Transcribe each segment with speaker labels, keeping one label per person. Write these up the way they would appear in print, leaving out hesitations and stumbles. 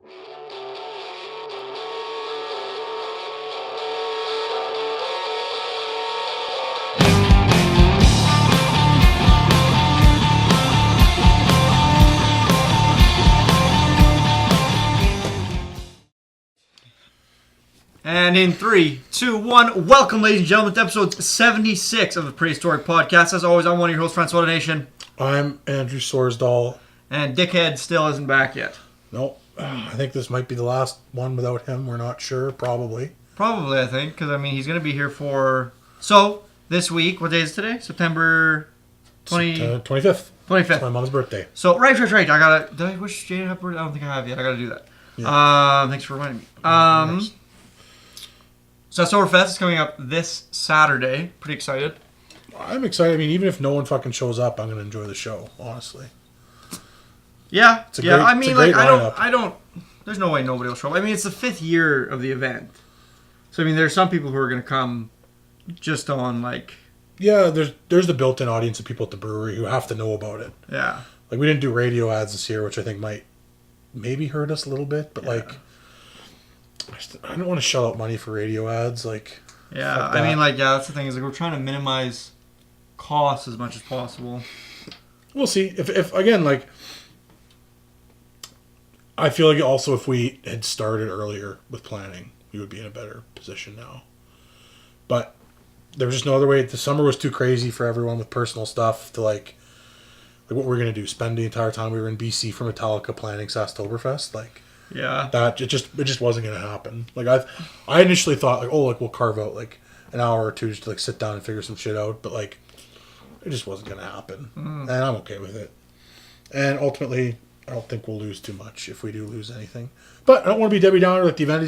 Speaker 1: And in 3, 2, 1, welcome, ladies and gentlemen, to episode 76 of the Prehistoric podcast. As always, I'm one of your hosts, Francois Nation.
Speaker 2: I'm Andrew Sorsdahl.
Speaker 1: And Dickhead still isn't back yet.
Speaker 2: Nope. I think this might be the last one without him. We're not sure. Probably,
Speaker 1: I think, because, he's going to be here for... So, this week, what day is today? September 25th.
Speaker 2: 25th. It's my mom's birthday.
Speaker 1: So, right. I gotta... Did I wish Jane a happy birthday? I don't think I have yet. I gotta do that. Yeah. Thanks for reminding me. So, Oktoberfest is coming up this Saturday. Pretty excited.
Speaker 2: I'm excited. Even if no one fucking shows up, I'm going to enjoy the show, honestly.
Speaker 1: Yeah.
Speaker 2: It's a great lineup.
Speaker 1: I don't... There's no way nobody will show up. It's the 5th year of the event. So, there's some people who are going to come just on,
Speaker 2: Yeah, there's the built-in audience of people at the brewery who have to know about it.
Speaker 1: Yeah.
Speaker 2: We didn't do radio ads this year, which I think might maybe hurt us a little bit, but, I don't want to shell out money for radio ads.
Speaker 1: Yeah, that's the thing is we're trying to minimize costs as much as possible.
Speaker 2: We'll see. If again, I feel like also if we had started earlier with planning, we would be in a better position now. But there was just no other way. The summer was too crazy for everyone with personal stuff to like what we're gonna do. Spend the entire time we were in BC for Metallica planning Oktoberfest.
Speaker 1: Yeah.
Speaker 2: That it just wasn't gonna happen. I initially thought we'll carve out an hour or two just to sit down and figure some shit out, but it just wasn't gonna happen. And I'm okay with it. And ultimately, I don't think we'll lose too much if we do lose anything. But I don't want to be Debbie Downer. The event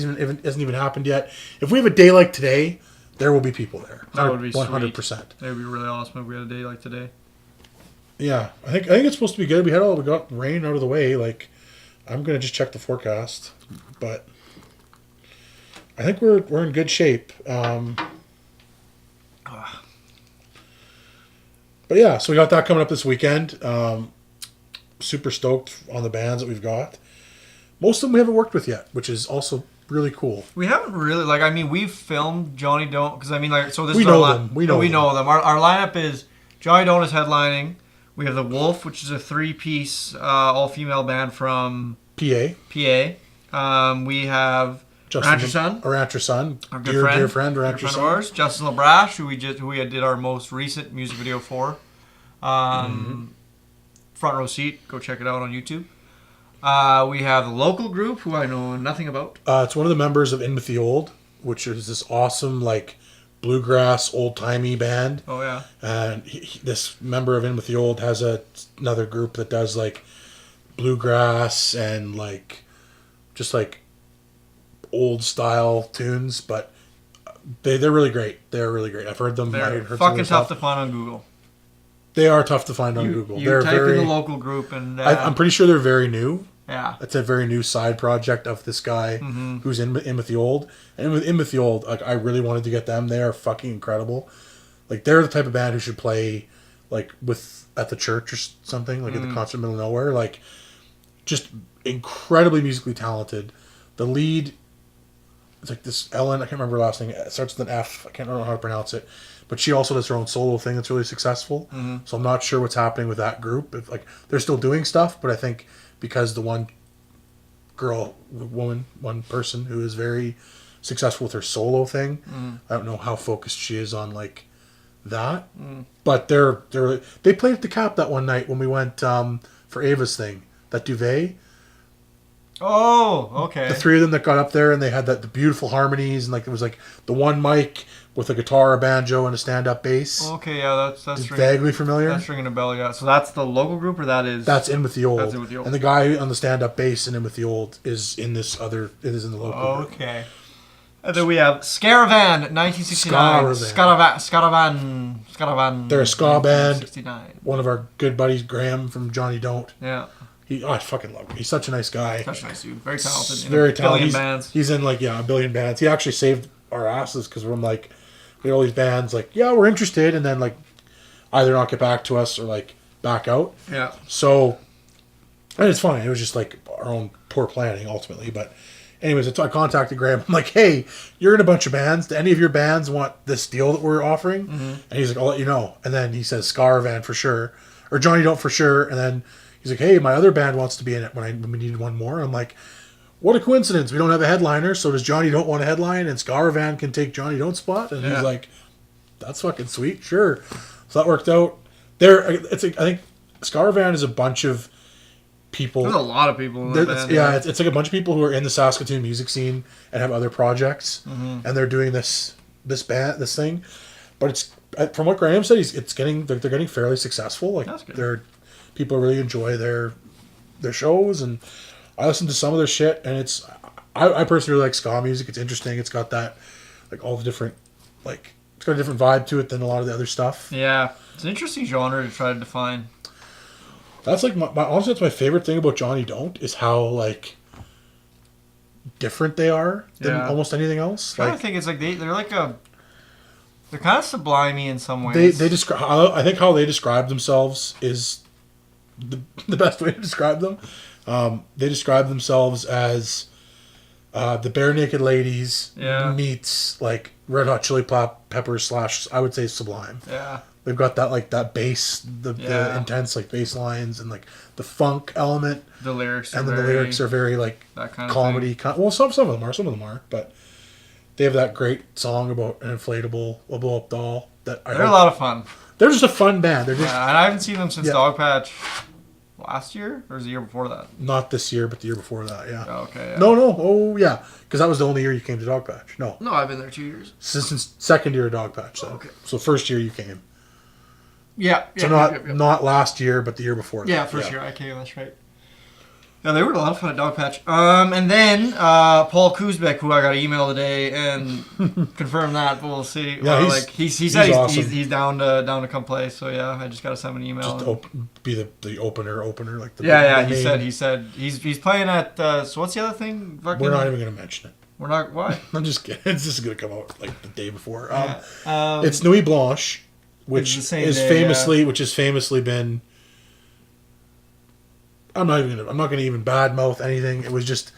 Speaker 2: hasn't even happened yet. If we have a day like today, there will be people there.
Speaker 1: That would be
Speaker 2: 100%.
Speaker 1: Sweet. It would be really awesome if we had a day like today.
Speaker 2: Yeah, I think it's supposed to be good. We got rain out of the way. I'm gonna just check the forecast, but I think we're in good shape. But yeah, so we got that coming up this weekend. Super stoked on the bands that we've got. Most of them we haven't worked with yet, which is also really cool.
Speaker 1: We haven't really we've filmed Johnny Don't because so this
Speaker 2: we
Speaker 1: is
Speaker 2: know
Speaker 1: our
Speaker 2: them. We know them.
Speaker 1: Our lineup is Johnny Don't is headlining. We have the Wolf, which is a 3-piece all-female band from
Speaker 2: PA.
Speaker 1: We have
Speaker 2: Rancher Son,
Speaker 1: our
Speaker 2: dear friend, Rancher
Speaker 1: of
Speaker 2: Son.
Speaker 1: ours, Justin LaBrash, who we did our most recent music video for. Front row seat, go check it out on YouTube. We have the local group, who I know nothing about.
Speaker 2: It's one of the members of In With The Old, which is this awesome bluegrass old-timey band.
Speaker 1: Oh yeah. And
Speaker 2: this member of In With The Old has another group that does bluegrass and just old style tunes, but they're really great. They're really great. I've heard them.
Speaker 1: They're fucking tough to find on Google.
Speaker 2: They are tough to find on Google.
Speaker 1: They're type in the local group and
Speaker 2: I'm pretty sure they're very new.
Speaker 1: Yeah,
Speaker 2: it's a very new side project of this guy who's in with the old. And with In With The Old, I really wanted to get them. They are fucking incredible. They're the type of band who should play at the church or something, at the concert in the middle of nowhere. Just incredibly musically talented. The lead, it's this Ellen, I can't remember her last name. It starts with an F. I can't remember how to pronounce it. But she also does her own solo thing that's really successful. So I'm not sure what's happening with that group. If they're still doing stuff, but I think because the one person who is very successful with her solo thing, I don't know how focused she is on that. But they played at the Cap that one night when we went for Ava's thing. That duvet.
Speaker 1: Oh, okay.
Speaker 2: The three of them that got up there and they had the beautiful harmonies and there was the one mic with a guitar, a banjo, and a stand-up bass.
Speaker 1: Okay, yeah, that's
Speaker 2: vaguely familiar.
Speaker 1: That's ringing a bell, yeah. So that's the local group, or
Speaker 2: that's In With The Old.
Speaker 1: That's In With The Old.
Speaker 2: And the guy on the stand-up bass in In With The Old is in this other. It is in the local group.
Speaker 1: Okay. And then we have Scaravan, 1969. Scaravan.
Speaker 2: They're a ska band.
Speaker 1: 69.
Speaker 2: One of our good buddies, Graham from Johnny Don't.
Speaker 1: Yeah.
Speaker 2: I fucking love him. He's such a nice guy.
Speaker 1: Such a nice dude. Very talented.
Speaker 2: Very talented.
Speaker 1: Bands.
Speaker 2: He's in a billion bands. He actually saved our asses because we're we had all these bands yeah, we're interested, and then either not get back to us or back out.
Speaker 1: Yeah.
Speaker 2: So And it's funny. It was just like our own poor planning ultimately. But anyways, I contacted Graham. I'm like, hey, you're in a bunch of bands. Do any of your bands want this deal that we're offering? Mm-hmm. And he's like, I'll let you know. And then he says Scaravan for sure. Or Johnny Don't for sure. And then he's like, hey, my other band wants to be in it when we needed one more. I'm like, what a coincidence. We don't have a headliner. So does Johnny Don't want a headline? And Scaravan can take Johnny Don't spot? And he's like, that's fucking sweet. Sure. So that worked out. I think Scaravan is a bunch of people.
Speaker 1: There's a lot of people in that band.
Speaker 2: Yeah, it's like a bunch of people who are in the Saskatoon music scene and have other projects, and they're doing this thing. But it's from what Graham said, they're getting fairly successful. Like people really enjoy their shows, and I listen to some of their shit, and I personally really like ska music. It's interesting. It's got that like all the different it's got a different vibe to it than a lot of the other stuff.
Speaker 1: Yeah, it's an interesting genre to try to define.
Speaker 2: That's like honestly, that's my favorite thing about Johnny Don't is how like different they are than almost anything else.
Speaker 1: I think it's like they're kind of sublimey in some ways.
Speaker 2: They describe. I think how they describe themselves is the best way to describe them. They describe themselves as the Bare Naked Ladies meets like Red Hot Chili Peppers / I would say Sublime. Yeah. They've got that like that bass, the intense like bass lines and like the funk element.
Speaker 1: The lyrics are
Speaker 2: very like that kind of comedy. Well, some of them are, but they have that great song about an inflatable, a blow up doll. They're
Speaker 1: a lot of fun.
Speaker 2: They're just a fun band. They're just
Speaker 1: and I haven't seen them since Dogpatch last year, or was the year before that?
Speaker 2: Not this year, but the year before that. Yeah.
Speaker 1: Oh, okay. Yeah.
Speaker 2: No. Oh yeah, because that was the only year you came to Dogpatch. No,
Speaker 1: I've been there 2 years.
Speaker 2: Since second year of Dogpatch. So. Okay. So first year you came.
Speaker 1: Yeah.
Speaker 2: So not last year, but the year before.
Speaker 1: Yeah, first year I came. That's right. Yeah, they were a lot of fun at Dogpatch. And then Paul Kuzbeck, who I got an email today and confirmed that, but we'll see.
Speaker 2: Yeah,
Speaker 1: he said
Speaker 2: awesome.
Speaker 1: he's down to come play. So yeah, I just got to send him an email.
Speaker 2: Just be the opener like the
Speaker 1: he said he's playing at. So what's the other thing?
Speaker 2: We're not even going to mention it.
Speaker 1: We're not. Why?
Speaker 2: I'm just kidding. It's just going to come out like the day before. It's Nuit Blanche. Which has famously been. I'm not going to even badmouth anything. It was just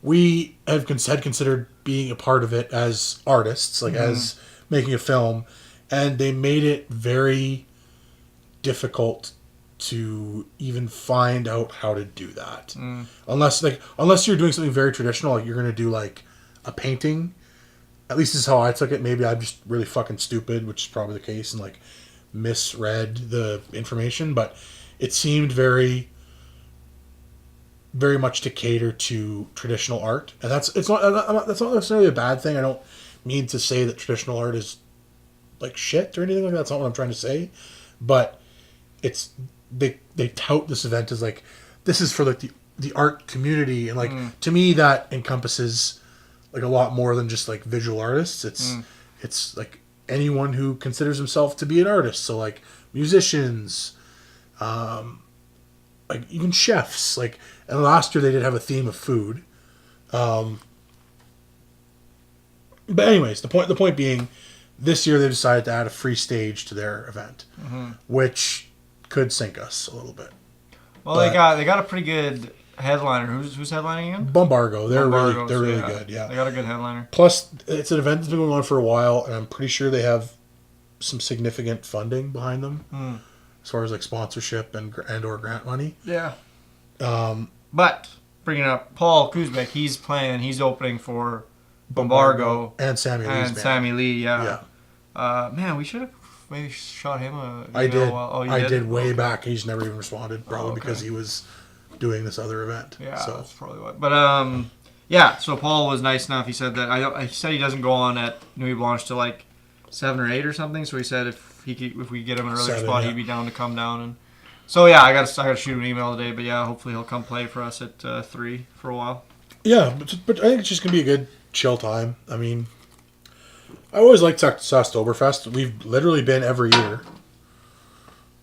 Speaker 2: we had considered being a part of it as artists, like as making a film, and they made it very difficult to even find out how to do that. Unless you're doing something very traditional, like you're going to do like a painting. At least this is how I took it. Maybe I'm just really fucking stupid, which is probably the case, and like misread the information. But it seemed very, very much to cater to traditional art, and that's not necessarily a bad thing. I don't mean to say that traditional art is like shit or anything like that. That's not what I'm trying to say. But it's they tout this event as like this is for like the art community, and like to me that encompasses like a lot more than just like visual artists. It's like anyone who considers himself to be an artist. So like musicians, like even chefs. Like, and last year they did have a theme of food. But anyways, the point being, this year they decided to add a free stage to their event, which could sink us a little bit.
Speaker 1: Well, but they got a pretty good headliner. Who's headlining again?
Speaker 2: Bombargo. They're really good. Yeah,
Speaker 1: they got a good headliner.
Speaker 2: Plus, it's an event that's been going on for a while, and I'm pretty sure they have some significant funding behind them, as far as like sponsorship and or grant money.
Speaker 1: Yeah. But bringing up Paul Kuzbeck, he's opening for Bombargo
Speaker 2: and Sammy Lee's band.
Speaker 1: Sammy Lee. Yeah. Man, we should have maybe shot him a.
Speaker 2: I did way back. He's never even responded, probably because he was doing this other event.
Speaker 1: Yeah, so that's probably what. But yeah. So Paul was nice enough. He said that he said he doesn't go on at Nuit Blanche till like 7 or 8 or something. So he said if we get him an earlier spot, he'd be down to come down. And so yeah, I got to shoot him an email today. But yeah, hopefully he'll come play for us at 3 for a while. Yeah,
Speaker 2: but I think it's just gonna be a good chill time. I mean, I always liked Sastoberfest. We've literally been every year.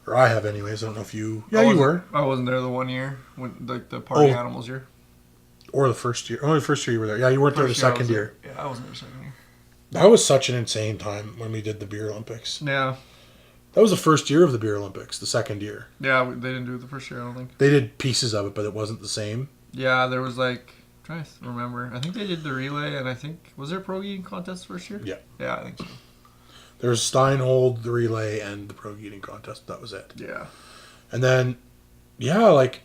Speaker 2: Or I have anyways. I don't know if you... Yeah, you were.
Speaker 1: I wasn't there the one year. When, like the Party Animals year.
Speaker 2: Or the first year. Only the first year you were there. Yeah, you weren't there the second year.
Speaker 1: Yeah, I wasn't there the second year.
Speaker 2: That was such an insane time when we did the Beer Olympics.
Speaker 1: Yeah.
Speaker 2: That was the first year of the Beer Olympics. The second year.
Speaker 1: Yeah, they didn't do it the first year, I don't think.
Speaker 2: They did pieces of it, but it wasn't the same.
Speaker 1: Yeah, there was like... I'm trying to remember. I think they did the relay, and I think... Was there a pro eating contest first year?
Speaker 2: Yeah.
Speaker 1: Yeah, I think so.
Speaker 2: There was Steinhold, the relay, and the pro eating contest. That was it.
Speaker 1: Yeah.
Speaker 2: And then, yeah, like,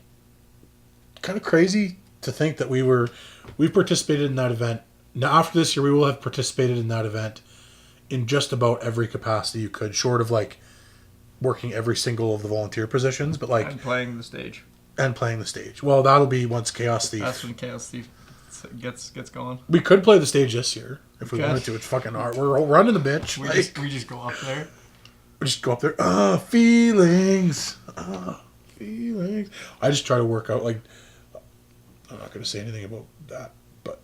Speaker 2: kind of crazy to think that we've participated in that event. Now, after this year, we will have participated in that event in just about every capacity you could, short of, like, working every single of the volunteer positions, but, like...
Speaker 1: And playing the stage.
Speaker 2: And playing the stage. Well, that'll be once Chaos Thief...
Speaker 1: That's when Chaos Thief gets going.
Speaker 2: We could play the stage this year, if we wanted to. It's fucking hard. We're running the bitch.
Speaker 1: We just go up there.
Speaker 2: We just go up there. Feelings. Feelings. I just try to work out, like... I'm not going to say anything about that, but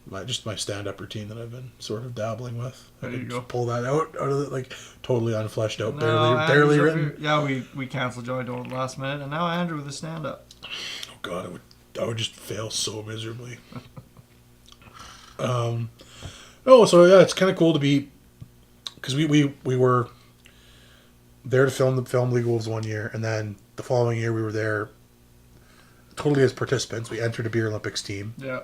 Speaker 2: my stand-up routine that I've been sort of dabbling with.
Speaker 1: There
Speaker 2: I
Speaker 1: you
Speaker 2: could
Speaker 1: go.
Speaker 2: just pull that out of the, like, totally unfleshed out,
Speaker 1: No,
Speaker 2: barely written.
Speaker 1: Yeah, we canceled Joey Dolan last minute, and now Andrew with a stand-up.
Speaker 2: Oh God, I would just fail so miserably. So yeah, it's kind of cool to be, because we were there to film the Film League Wolves one year, and then the following year we were there totally as participants. We entered a Beer Olympics team.
Speaker 1: Yeah.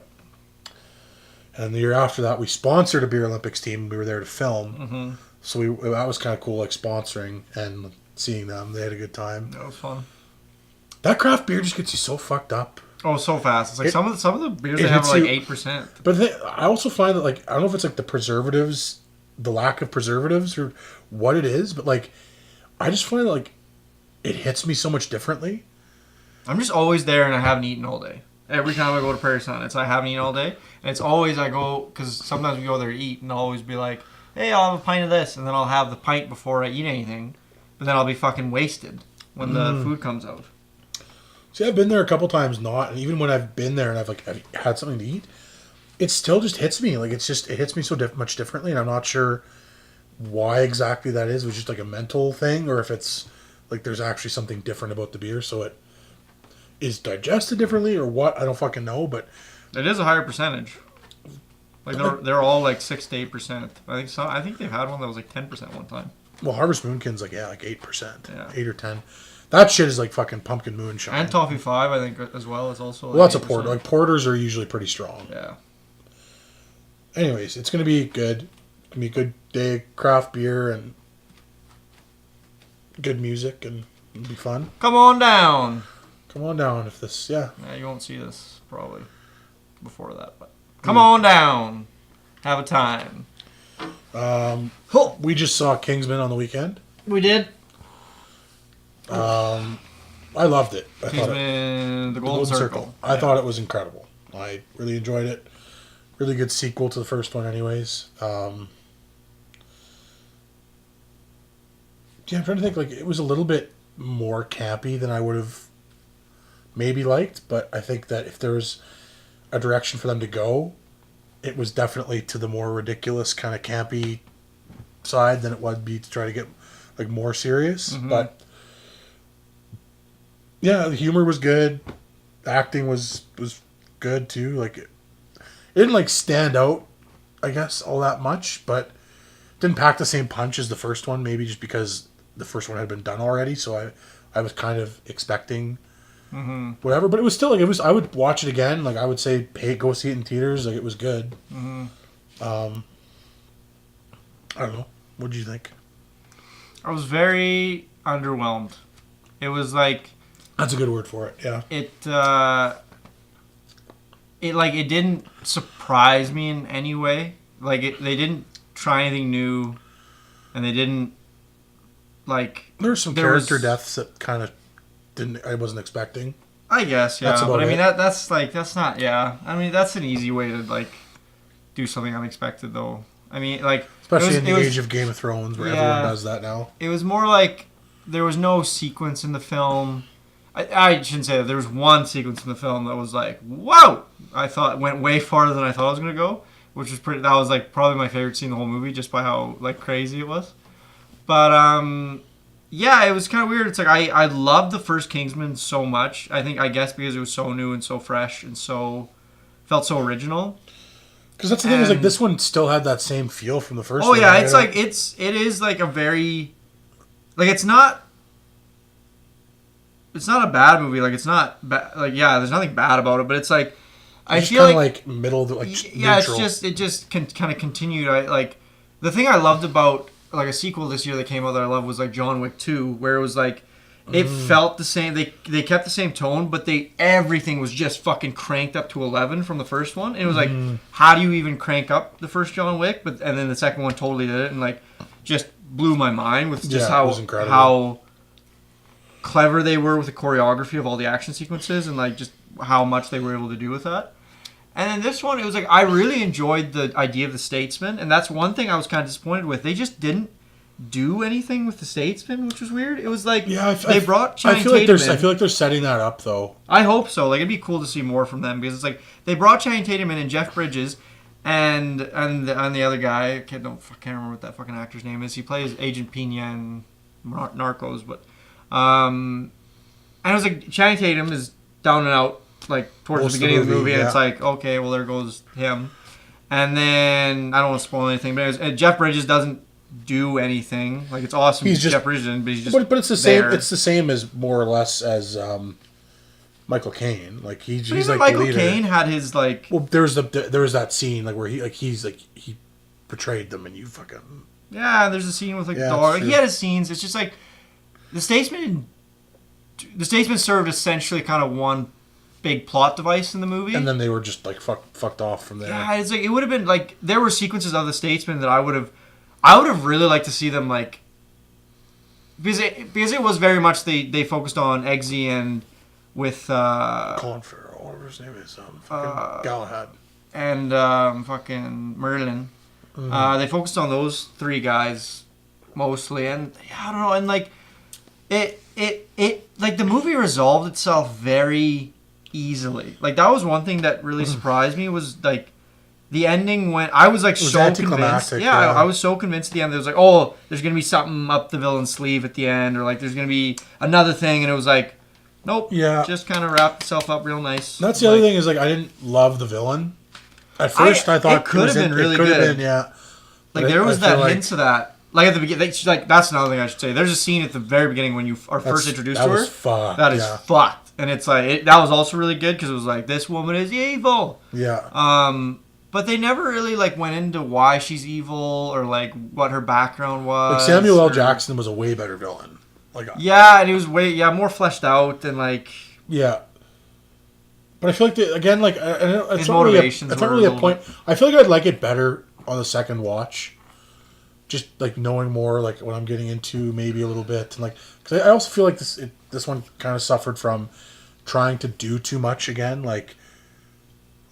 Speaker 2: And the year after that, we sponsored a Beer Olympics team. We were there to film.
Speaker 1: Mm-hmm.
Speaker 2: So that was kind of cool, like sponsoring and seeing them. They had a good time.
Speaker 1: That was fun.
Speaker 2: That craft beer just gets you so fucked up.
Speaker 1: Oh, so fast. It's like some of the beers they have are like 8%.
Speaker 2: But I also find that, like, I don't know if it's like the preservatives, the lack of preservatives, or what it is, but like, I just find that, like, it hits me so much differently.
Speaker 1: I'm just always there, and I haven't eaten all day. Every time I go to Pederson, I haven't eaten all day. And it's always I go, because sometimes we go there to eat, and I'll always be like, hey, I'll have a pint of this. And then I'll have the pint before I eat anything. But then I'll be fucking wasted when the food comes out.
Speaker 2: See, I've been there a couple times not. And even when I've been there and I've had something to eat, it still just hits me. Like, it hits me so much differently. And I'm not sure why exactly that is. It was just like a mental thing. Or if it's like there's actually something different about the beer. So it is digested differently or what, I don't fucking know, but
Speaker 1: it is a higher percentage. Like they're all like 6 to 8%. I think they've had one that was like 10% one time.
Speaker 2: Well, Harvest Moonkin's like 8%,
Speaker 1: yeah.
Speaker 2: 8 or 10. That shit is like fucking pumpkin moonshine.
Speaker 1: And Toffee 5, I think, as well, is also. Like
Speaker 2: well, that's a porter. Like porters are usually pretty strong.
Speaker 1: Yeah.
Speaker 2: Anyways, it's gonna be good. It's gonna be a good day of craft beer and good music, and it'll be fun.
Speaker 1: Come on down.
Speaker 2: Come on down if this, yeah.
Speaker 1: Yeah, you won't see this probably before that, but come on down. Have a time.
Speaker 2: We just saw Kingsman on the weekend.
Speaker 1: We did.
Speaker 2: I loved it.
Speaker 1: Kingsman, the Golden Circle.
Speaker 2: I thought it was incredible. I really enjoyed it. Really good sequel to the first one anyways. Yeah, I'm trying to think, like, it was a little bit more campy than I would have maybe liked, but I think that if there was a direction for them to go, it was definitely to the more ridiculous kind of campy side than it would be to try to get like more serious. Mm-hmm. But yeah, the humor was good. The acting was good too. Like it didn't like stand out, I guess, all that much, but didn't pack the same punch as the first one, maybe just because the first one had been done already, so I was kind of expecting whatever, but it was still like I would watch it again. Like I would say, hey, go see it in theaters. Like it was good. Mm-hmm. I don't know. What did you think?
Speaker 1: I was very underwhelmed. It was like
Speaker 2: that's a good word for it. Yeah.
Speaker 1: It didn't surprise me in any way. Like they didn't try anything new, and they didn't like.
Speaker 2: There were some character deaths that kind of I wasn't expecting.
Speaker 1: I guess, yeah. But I mean that's not, yeah. I mean that's an easy way to like do something unexpected though. I mean like
Speaker 2: especially in the age of Game of Thrones where everyone does that now.
Speaker 1: It was more like there was no sequence in the film. I shouldn't say that. There was one sequence in the film that was like, whoa! I thought it went way farther than I thought it was gonna go, which was that was like probably my favorite scene in the whole movie just by how like crazy it was. But yeah, it was kind of weird. It's like I loved the first Kingsman so much. I guess because it was so new and so fresh and so felt so original.
Speaker 2: Because that's the thing is like this one still had that same feel from the first.
Speaker 1: Oh
Speaker 2: one,
Speaker 1: yeah,
Speaker 2: right?
Speaker 1: it's like it is like a very, like it's not a bad movie. Like it's not like yeah, there's nothing bad about it, but it's like I feel
Speaker 2: like middle, like
Speaker 1: yeah,
Speaker 2: neutral.
Speaker 1: it just kind of continued. Like the thing I loved about like a sequel this year that came out that I loved was like John Wick 2, where it was like it felt the same. They kept the same tone, but everything was just fucking cranked up to 11 from the first one. And it was like, how do you even crank up the first John Wick? And then the second one totally did it, and like just blew my mind with just how clever they were with the choreography of all the action sequences and like just how much they were able to do with that. And then this one, it was like I really enjoyed the idea of the statesman, and that's one thing I was kind of disappointed with. They just didn't do anything with the statesman, which was weird. It was like they brought Channing Tatum in.
Speaker 2: I feel like they're setting that up though.
Speaker 1: I hope so. Like it'd be cool to see more from them because it's like they brought Channing Tatum in and Jeff Bridges and the other guy. I can't remember what that fucking actor's name is. He plays Agent Pena in Narcos, but and it was like Channing Tatum is down and out like towards the beginning of the movie, and it's like okay, well there goes him. And then I don't want to spoil anything, but Jeff Bridges doesn't do anything. Like it's awesome. He's just Jeff Bridges, but he's just
Speaker 2: but it's the same. It's the same as more or less as Michael Caine. Like he's like
Speaker 1: Michael
Speaker 2: the leader.
Speaker 1: Caine had his like.
Speaker 2: Well, there was that scene like where he betrayed them and you fucking.
Speaker 1: Yeah, there's a scene with like the dog. He had his scenes. It's just like the Statesman served essentially kind of one big plot device in the movie,
Speaker 2: and then they were just like fucked off from there.
Speaker 1: Yeah, it's like it would have been like there were sequences of the Statesman that I would have really liked to see them like because it was very much they focused on Eggsy and with
Speaker 2: Colin Farrell, whatever his name is, fucking Galahad
Speaker 1: and fucking Merlin. They focused on those three guys mostly, and I don't know, and like it like the movie resolved itself very easily. Like that was one thing that really surprised me was like the ending when I was like so convinced. Yeah, I was so convinced at the end. There was like, oh, there's gonna be something up the villain's sleeve at the end, or like there's gonna be another thing, and it was like, nope. Yeah, just kind of wrapped itself up real nice.
Speaker 2: That's the other thing is like I didn't love the villain. At first, I thought
Speaker 1: it could have been really good.
Speaker 2: Yeah,
Speaker 1: like there was that hints of that. Like at the beginning, like that's another thing I should say. There's a scene at the very beginning when you are first introduced to her. That is fucked, and it's like that was also really good because it was like this woman is evil.
Speaker 2: Yeah.
Speaker 1: But they never really like went into why she's evil or like what her background was.
Speaker 2: Like Samuel L. Jackson was a way better villain. Like
Speaker 1: yeah, and he was more fleshed out and like
Speaker 2: yeah. But I feel like again, like it's not
Speaker 1: motivations.
Speaker 2: Really a point. I feel like I'd like it better on the second watch. Just like knowing more, like what I'm getting into, maybe a little bit, and like because I also feel like this one kind of suffered from trying to do too much again. Like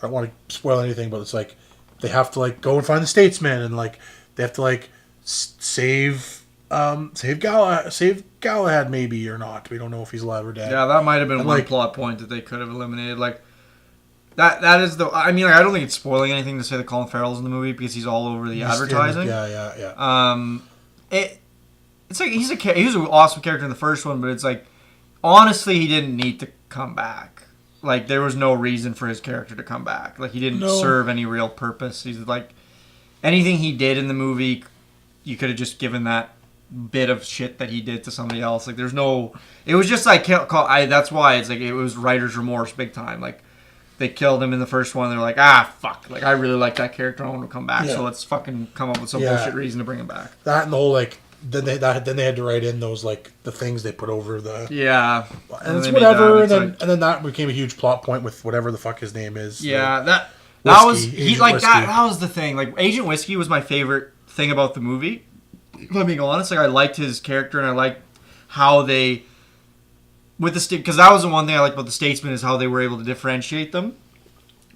Speaker 2: I don't want to spoil anything, but it's like they have to like go and find the statesman, and like they have to like save Galahad maybe or not. We don't know if he's alive or dead.
Speaker 1: Yeah, that might have been one plot point that they could have eliminated. Like that is the. I mean, like, I don't think it's spoiling anything to say that Colin Farrell's in the movie because he's all over the advertising.
Speaker 2: Yeah.
Speaker 1: It's like he was an awesome character in the first one, but it's like honestly he didn't need to come back. Like there was no reason for his character to come back. Like he didn't serve any real purpose. He's like anything he did in the movie, you could have just given that bit of shit that he did to somebody else. Like there's no. It was just like that's why it's like it was writer's remorse big time. Like. They killed him in the first one. They're like, fuck. Like, I really like that character. I want to come back. Yeah. So let's fucking come up with some bullshit reason to bring him back.
Speaker 2: That and the whole, like, then they had to write in those, like, the things they put over the...
Speaker 1: Yeah.
Speaker 2: And it's whatever. And then that became a huge plot point with whatever the fuck his name is.
Speaker 1: Yeah, that was... That was the thing. Like, Agent Whiskey was my favorite thing about the movie. Let me go honest. Like, I liked his character and I liked how they... Because that was the one thing I liked about the Statesman is how they were able to differentiate them,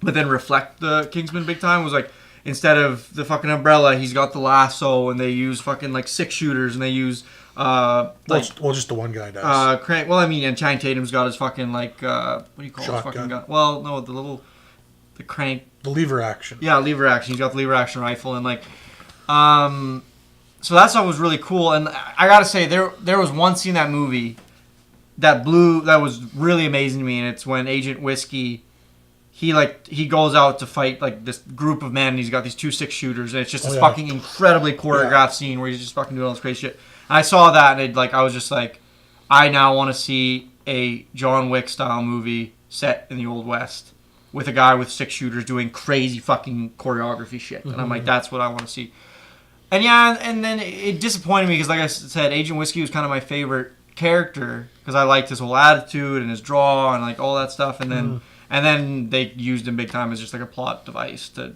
Speaker 1: but then reflect the Kingsman big time. Was like instead of the fucking umbrella, he's got the lasso, and they use fucking like 6-shooters, and they use
Speaker 2: just the one guy does.
Speaker 1: And Channing Tatum's got his fucking like what do you call his fucking gun? Well, no, the crank,
Speaker 2: the lever action.
Speaker 1: Yeah, lever action. He's got the lever action rifle, and like, so that stuff was really cool. And I gotta say, there was one scene in that movie that was really amazing to me, and it's when Agent Whiskey he goes out to fight like this group of men. And he's got these 2 6-shooters, and it's just this fucking incredibly choreographed scene where he's just fucking doing all this crazy shit. And I saw that, and I was just like, I now want to see a John Wick style movie set in the Old West with a guy with 6-shooters doing crazy fucking choreography shit. And I'm like, that's what I want to see. And yeah, and then it disappointed me because, like I said, Agent Whiskey was kind of my favorite character because I liked his whole attitude and his draw and like all that stuff. And then they used him big time as just like a plot device to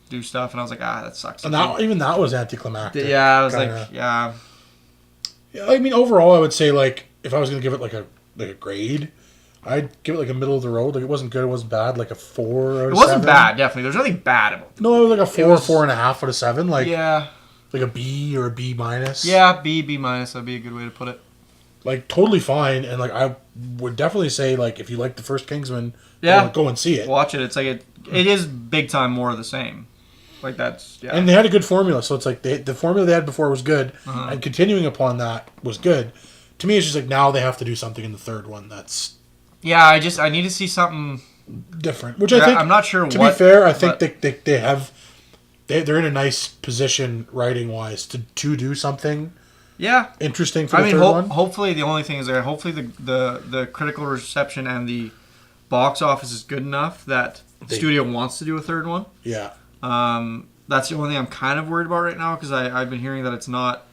Speaker 1: do stuff. And I was like, that sucks.
Speaker 2: And that was anticlimactic.
Speaker 1: Yeah, I was like, yeah.
Speaker 2: Yeah, I mean, overall, I would say like if I was gonna give it like a grade, I'd give it like a middle of the road. Like it wasn't good, it wasn't bad. Like a 4 out of 7.
Speaker 1: It wasn't bad, definitely. There's nothing bad about it.
Speaker 2: No, it was like a 4.5 out of 7. Like like a B or a B minus.
Speaker 1: Yeah, B minus. That'd be a good way to put it.
Speaker 2: Like totally fine, and like I would definitely say like if you like the first Kingsman, go and see it.
Speaker 1: Watch it. It's like it is big time more of the same. Like that's
Speaker 2: And they had a good formula, so it's like the formula they had before was good, and continuing upon that was good. To me, it's just like now they have to do something in the third one that's.
Speaker 1: Yeah, I need to see something
Speaker 2: different, which I think
Speaker 1: I'm not sure.
Speaker 2: To be fair, I think they're in a nice position writing wise to do something.
Speaker 1: Yeah,
Speaker 2: interesting for the third one.
Speaker 1: Hopefully, the only thing is that hopefully the critical reception and the box office is good enough that the studio wants to do a third one.
Speaker 2: Yeah.
Speaker 1: That's the only thing I'm kind of worried about right now because I've been hearing that it's not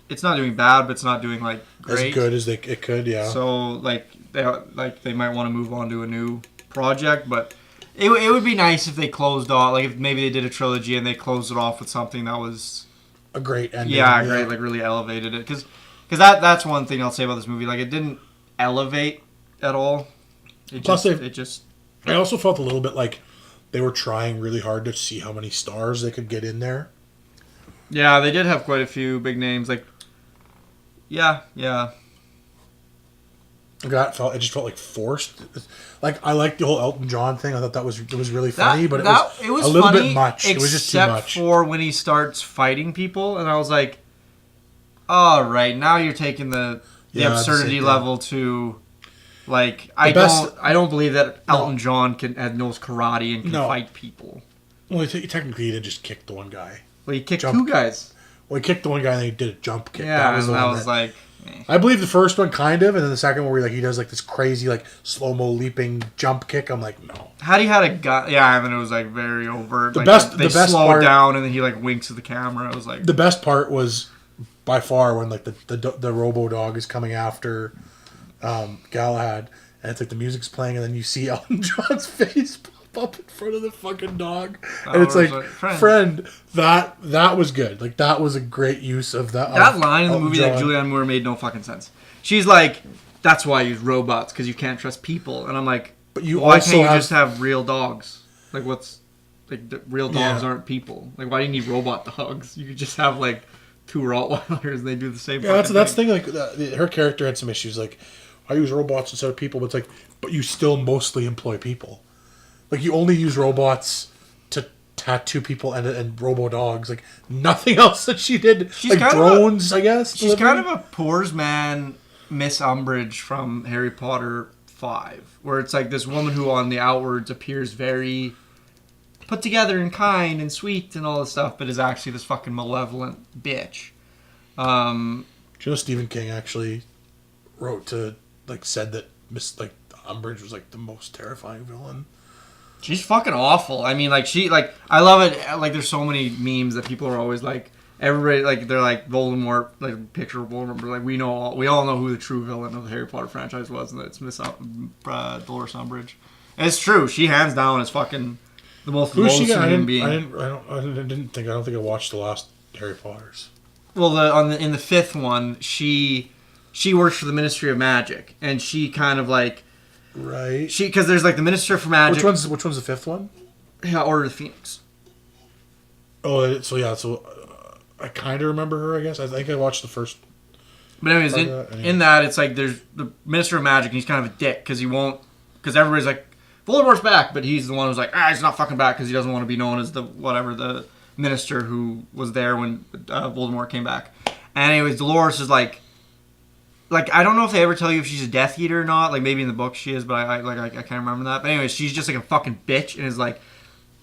Speaker 1: doing bad, but it's not doing like great.
Speaker 2: As good as it could, yeah.
Speaker 1: So like they might want to move on to a new project, but it would be nice if they closed off, like if maybe they did a trilogy and they closed it off with something that was
Speaker 2: a great ending.
Speaker 1: Yeah, great, like really elevated it because that's one thing I'll say about this movie. Like it didn't elevate at all. I
Speaker 2: also felt a little bit like they were trying really hard to see how many stars they could get in there.
Speaker 1: Yeah, they did have quite a few big names. Like, yeah.
Speaker 2: It just felt like forced. Like I liked the whole Elton John thing. I thought it was really funny, but it was a little bit much. It was just too much.
Speaker 1: Except for when he starts fighting people, and I was like, "All right, now you're taking the absurdity level to." Like I don't believe that Elton John knows karate and can fight people.
Speaker 2: Well, technically he did just kick the one guy.
Speaker 1: Well, he kicked 2 guys.
Speaker 2: Well, he kicked the one guy and then he did a jump kick.
Speaker 1: Yeah, that was like.
Speaker 2: I believe the first one kind of, and then the second one where he does like this crazy like slow mo leaping jump kick. I'm like, no.
Speaker 1: Had he had a gun? Yeah, and then it was like very overt.
Speaker 2: The best
Speaker 1: slow
Speaker 2: part,
Speaker 1: down and then he like winks at the camera. It was like
Speaker 2: the best part was by far when like the Robo Dog is coming after Galahad, and it's like the music's playing, and then you see Elton John's face pop up in front of the fucking dog, and it's like friend. That was good. Like that was a great use of that.
Speaker 1: That line in the movie that Julianne Moore made no fucking sense. She's like, "That's why I use robots because you can't trust people," and I'm like,
Speaker 2: "But
Speaker 1: why can't you just have real dogs? Like what's like the real dogs aren't people? Like why do you need robot dogs? You could just have like 2 Rottweilers and they do the same."
Speaker 2: Yeah, that's the thing. Like her character had some issues. Like I use robots instead of people, but it's like, but you still mostly employ people. Like you only use robots to tattoo people and robo dogs. Like nothing else that she did. She's like drones, I guess.
Speaker 1: She's kind of a poor's man Miss Umbridge from Harry Potter 5, where it's like this woman who on the outwards appears very put together and kind and sweet and all this stuff, but is actually this fucking malevolent bitch.
Speaker 2: Do you know Stephen King actually said that Miss Umbridge was like the most terrifying villain?
Speaker 1: She's fucking awful. I mean, I love it. Like, there's so many memes that people are always like, everybody, like, they're like, Voldemort, like, picture of Voldemort, but, like, we all know who the true villain of the Harry Potter franchise was, and it's Miss Dolores Umbridge. And it's true. She, hands down, is fucking the most loathsome human being. I
Speaker 2: don't think I watched the last Harry Potters.
Speaker 1: Well, in the 5th one, she works for the Ministry of Magic, and she kind of, like,
Speaker 2: right.
Speaker 1: Because there's like the Minister for Magic.
Speaker 2: Which one's the 5th one?
Speaker 1: Yeah, Order of the Phoenix.
Speaker 2: Oh, so I kind of remember her. I guess I think I watched the first.
Speaker 1: But anyways, in that it's like there's the Minister of Magic, and he's kind of a dick because because everybody's like Voldemort's back, but he's the one who's like he's not fucking back because he doesn't want to be known as the minister who was there when Voldemort came back. And anyways, Dolores is like, like I don't know if they ever tell you if she's a Death Eater or not. Like maybe in the book she is, but I can't remember that. But anyways, she's just like a fucking bitch and is like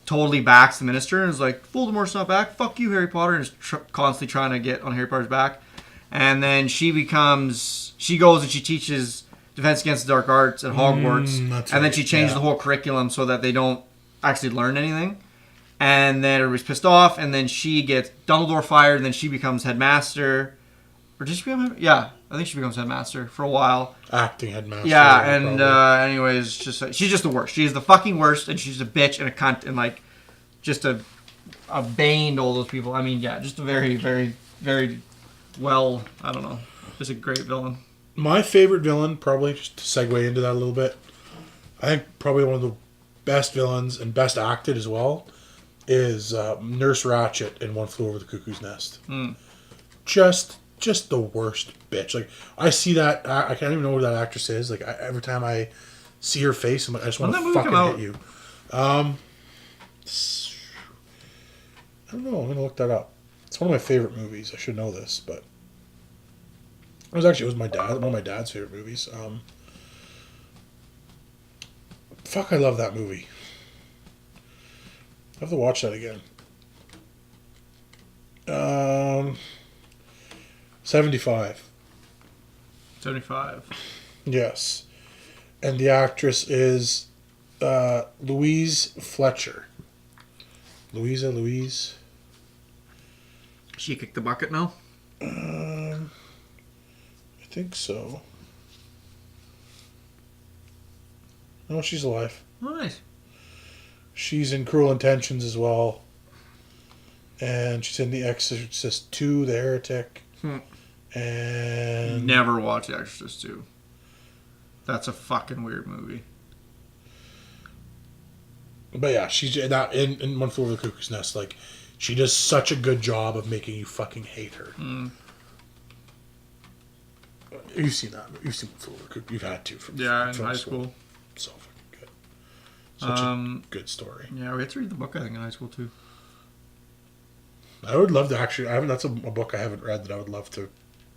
Speaker 1: totally backs the minister and is like, Voldemort's not back. Fuck you, Harry Potter, and is constantly trying to get on Harry Potter's back. And then she goes and she teaches Defense Against the Dark Arts at Hogwarts, and then she changes the whole curriculum so that they don't actually learn anything. And then everybody's pissed off, and then she gets Dumbledore fired, and then she becomes headmaster. Or did she become? Yeah, I think she becomes headmaster for a while.
Speaker 2: Acting headmaster.
Speaker 1: Yeah, and anyways, she's just the worst. She's the fucking worst, and she's a bitch and a cunt, and like just a bane to all those people. I mean, yeah, just a very, very, very well. I don't know, just a great villain.
Speaker 2: My favorite villain, probably just to segue into that a little bit, I think probably one of the best villains and best acted as well is Nurse Ratched in One Flew Over the Cuckoo's Nest. Just the worst bitch. Like I see that, I can't even know who that actress is. Like every time I see her face, I'm like, I just want to fucking hit you. I don't know. I'm gonna look that up. It's one of my favorite movies. I should know this, but it was one of my dad's favorite movies. Fuck, I love that movie. I have to watch that again. 75.
Speaker 1: 75.
Speaker 2: Yes. And the actress is Louise Fletcher. Louise.
Speaker 1: She kicked the bucket now?
Speaker 2: I think so. No, she's alive.
Speaker 1: Nice.
Speaker 2: She's in Cruel Intentions as well. And she's in The Exorcist 2, The Heretic. And...
Speaker 1: Never watched The Exorcist 2. That's a fucking weird movie.
Speaker 2: But yeah, she's in One Flew Over the Cuckoo's Nest. Like, she does such a good job of making you fucking hate her. You've seen that. You've seen One Flew Over the Cuckoo's. You've had to. From
Speaker 1: high school.
Speaker 2: So fucking good. Such a good story.
Speaker 1: Yeah, we had to read the book, I think, in high school, too.
Speaker 2: I would love to actually... that's a book I haven't read that I would love to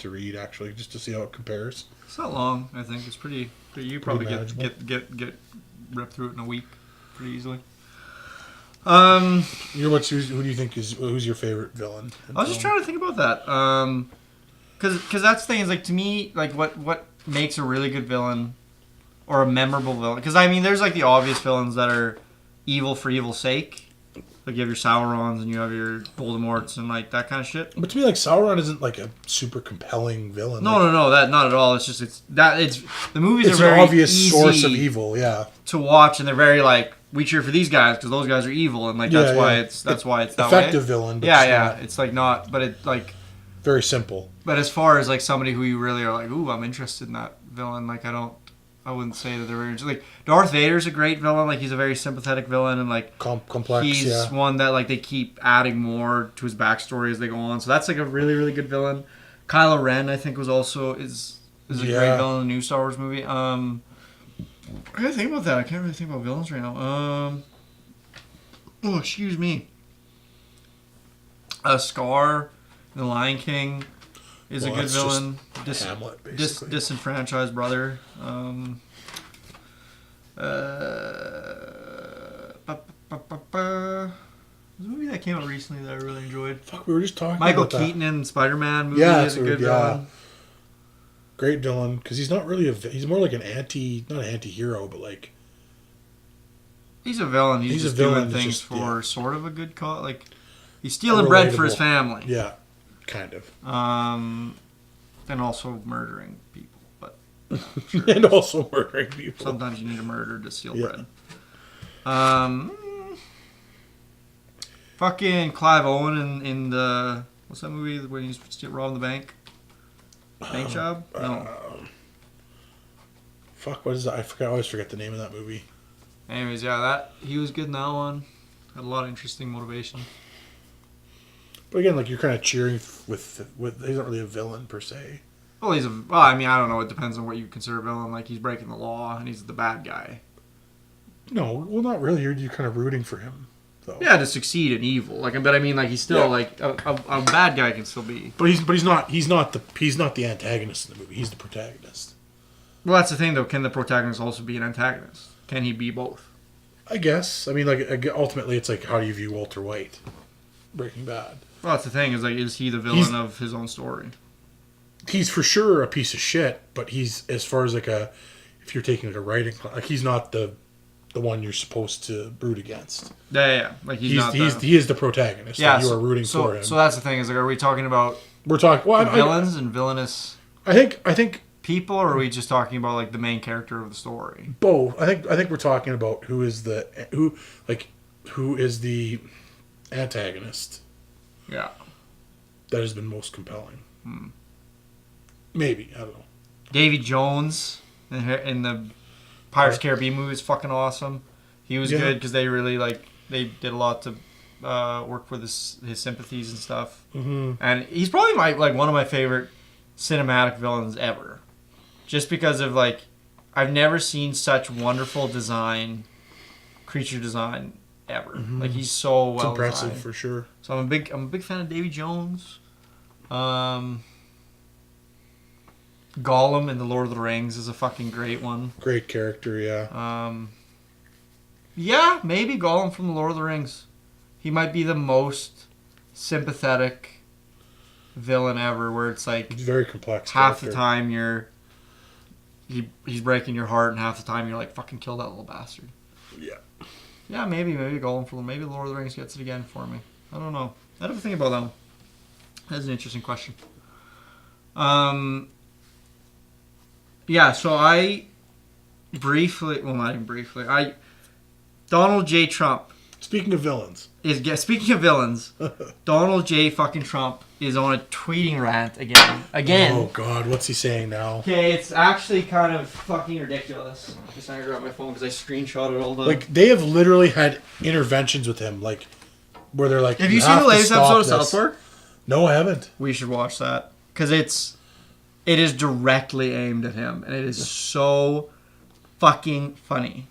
Speaker 2: read, actually, just to see how it compares.
Speaker 1: It's not long, I think. It's pretty you probably get ripped through it in a week pretty easily.
Speaker 2: Who do you think who's your favorite villain?
Speaker 1: I was just trying to think about that. Because that's the thing, is like, to me, like what makes a really good villain or a memorable villain? Because I mean, there's like the obvious villains that are evil for evil's sake. Like you have your Saurons and you have your Voldemorts and like that kind of shit.
Speaker 2: But to me, like Sauron isn't like a super compelling villain.
Speaker 1: No, that not at all. It's just the movies are very
Speaker 2: an obvious
Speaker 1: easy
Speaker 2: source of evil, yeah,
Speaker 1: to watch, and they're very like, we cheer for these guys because those guys are evil, and like that's why it's that
Speaker 2: effective
Speaker 1: way.
Speaker 2: Villain. But
Speaker 1: It's like not, but it like
Speaker 2: very simple.
Speaker 1: But as far as like somebody who you really are like, ooh, I'm interested in that villain. Like I wouldn't say that they're very like Darth Vader's a great villain. Like he's a very sympathetic villain, and like
Speaker 2: complex.
Speaker 1: He's one that like they keep adding more to his backstory as they go on. So that's like a really, really good villain. Kylo Ren, I think, is a great villain in the new Star Wars movie. I gotta think about that. I can't really think about villains right now. Oh, excuse me. Scar, in The Lion King, is a good villain.
Speaker 2: Hamlet, basically.
Speaker 1: Disenfranchised brother. There's a movie that came out recently that I really enjoyed.
Speaker 2: Fuck, we were just talking
Speaker 1: Michael
Speaker 2: about that.
Speaker 1: Keaton in Spider-Man movie is a good villain.
Speaker 2: Great villain, because he's not really he's more like not an anti-hero, but like...
Speaker 1: He's a villain. He's just doing things for sort of a good cause. Like, he's stealing bread for his family.
Speaker 2: Yeah, kind of.
Speaker 1: And also murdering people. But
Speaker 2: sure. And also murdering people.
Speaker 1: Sometimes you need a murder to steal bread. Fucking Clive Owen in the... What's that movie when he's robbing the bank? Bank job? No.
Speaker 2: Fuck, what is that? I always forget the name of that movie.
Speaker 1: Anyways, he was good in that one. Had a lot of interesting motivation.
Speaker 2: But again, like, you're kind of cheering with he's not really a villain per se.
Speaker 1: Well, I mean, I don't know. It depends on what you consider a villain. Like, he's breaking the law and he's the bad guy.
Speaker 2: No, well, not really. You're kind of rooting for him though.
Speaker 1: Yeah, to succeed in evil. Like, but I mean, like he's still like a bad guy can still be.
Speaker 2: But he's not the antagonist in the movie. He's the protagonist.
Speaker 1: Well, that's the thing, though. Can the protagonist also be an antagonist? Can he be both?
Speaker 2: I guess. I mean, like ultimately, it's like how do you view Walter White, Breaking Bad?
Speaker 1: Well, that's the thing. Is like, is he the villain of his own story?
Speaker 2: He's for sure a piece of shit, but he's as far as like if you're taking like a writing class, like he's not the one you're supposed to root against.
Speaker 1: Yeah. Like he
Speaker 2: is the protagonist.
Speaker 1: Yeah,
Speaker 2: you are rooting for him.
Speaker 1: So that's the thing. Is like, are we talking about villains and villainous?
Speaker 2: I think
Speaker 1: people, or are we just talking about like the main character of the story?
Speaker 2: Both. I think we're talking about who is the antagonist.
Speaker 1: Yeah.
Speaker 2: That has been most compelling. Maybe, I don't know.
Speaker 1: Davy Jones in the Pirates of the Caribbean movie is fucking awesome. He was good because they really they did a lot to work with his sympathies and stuff. Mm-hmm. And he's probably one of my favorite cinematic villains ever. Just because of I've never seen such wonderful creature design ever. Mm-hmm. Like he's so well
Speaker 2: impressive
Speaker 1: designed.
Speaker 2: For sure.
Speaker 1: So I'm a big fan of Davy Jones. Gollum in the Lord of the Rings is a fucking great one.
Speaker 2: Great character, yeah.
Speaker 1: Yeah, maybe Gollum from the Lord of the Rings. He might be the most sympathetic villain ever, where it's like
Speaker 2: he's very complex.
Speaker 1: Half
Speaker 2: character.
Speaker 1: the time he's breaking your heart, and half the time you're like, fucking kill that little bastard.
Speaker 2: Yeah.
Speaker 1: Yeah, maybe Gollum from maybe Lord of the Rings gets it again for me. I don't know. I don't think about that one. That's an interesting question. Yeah, so I briefly, well, not even briefly, Donald J. Trump.
Speaker 2: Speaking of villains.
Speaker 1: Donald J. fucking Trump is on a tweeting rant again.
Speaker 2: Oh, God, what's he saying now?
Speaker 1: Okay, it's actually kind of fucking ridiculous. I'm just trying to grab my phone because I screenshotted all the...
Speaker 2: they have literally had interventions with him, where they're like,
Speaker 1: have you seen the latest episode of South Park?
Speaker 2: No, I haven't.
Speaker 1: We should watch that. Because it is directly aimed at him, and it is so fucking funny.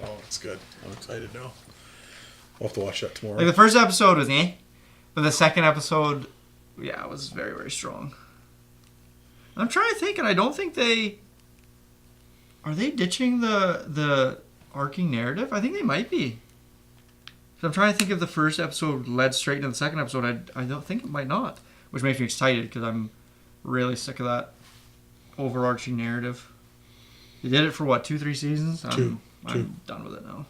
Speaker 2: Oh, that's good. I'm excited now. I'll have to watch that tomorrow.
Speaker 1: The first episode was but the second episode, it was very, very strong. I'm trying to think, and I don't think are they ditching the arcing narrative? I think they might be. So I'm trying to think if the first episode led straight into the second episode. I don't think it might not, which makes me excited because I'm really sick of that overarching narrative. They did it for 2-3 seasons?
Speaker 2: Two.
Speaker 1: I'm done with it now.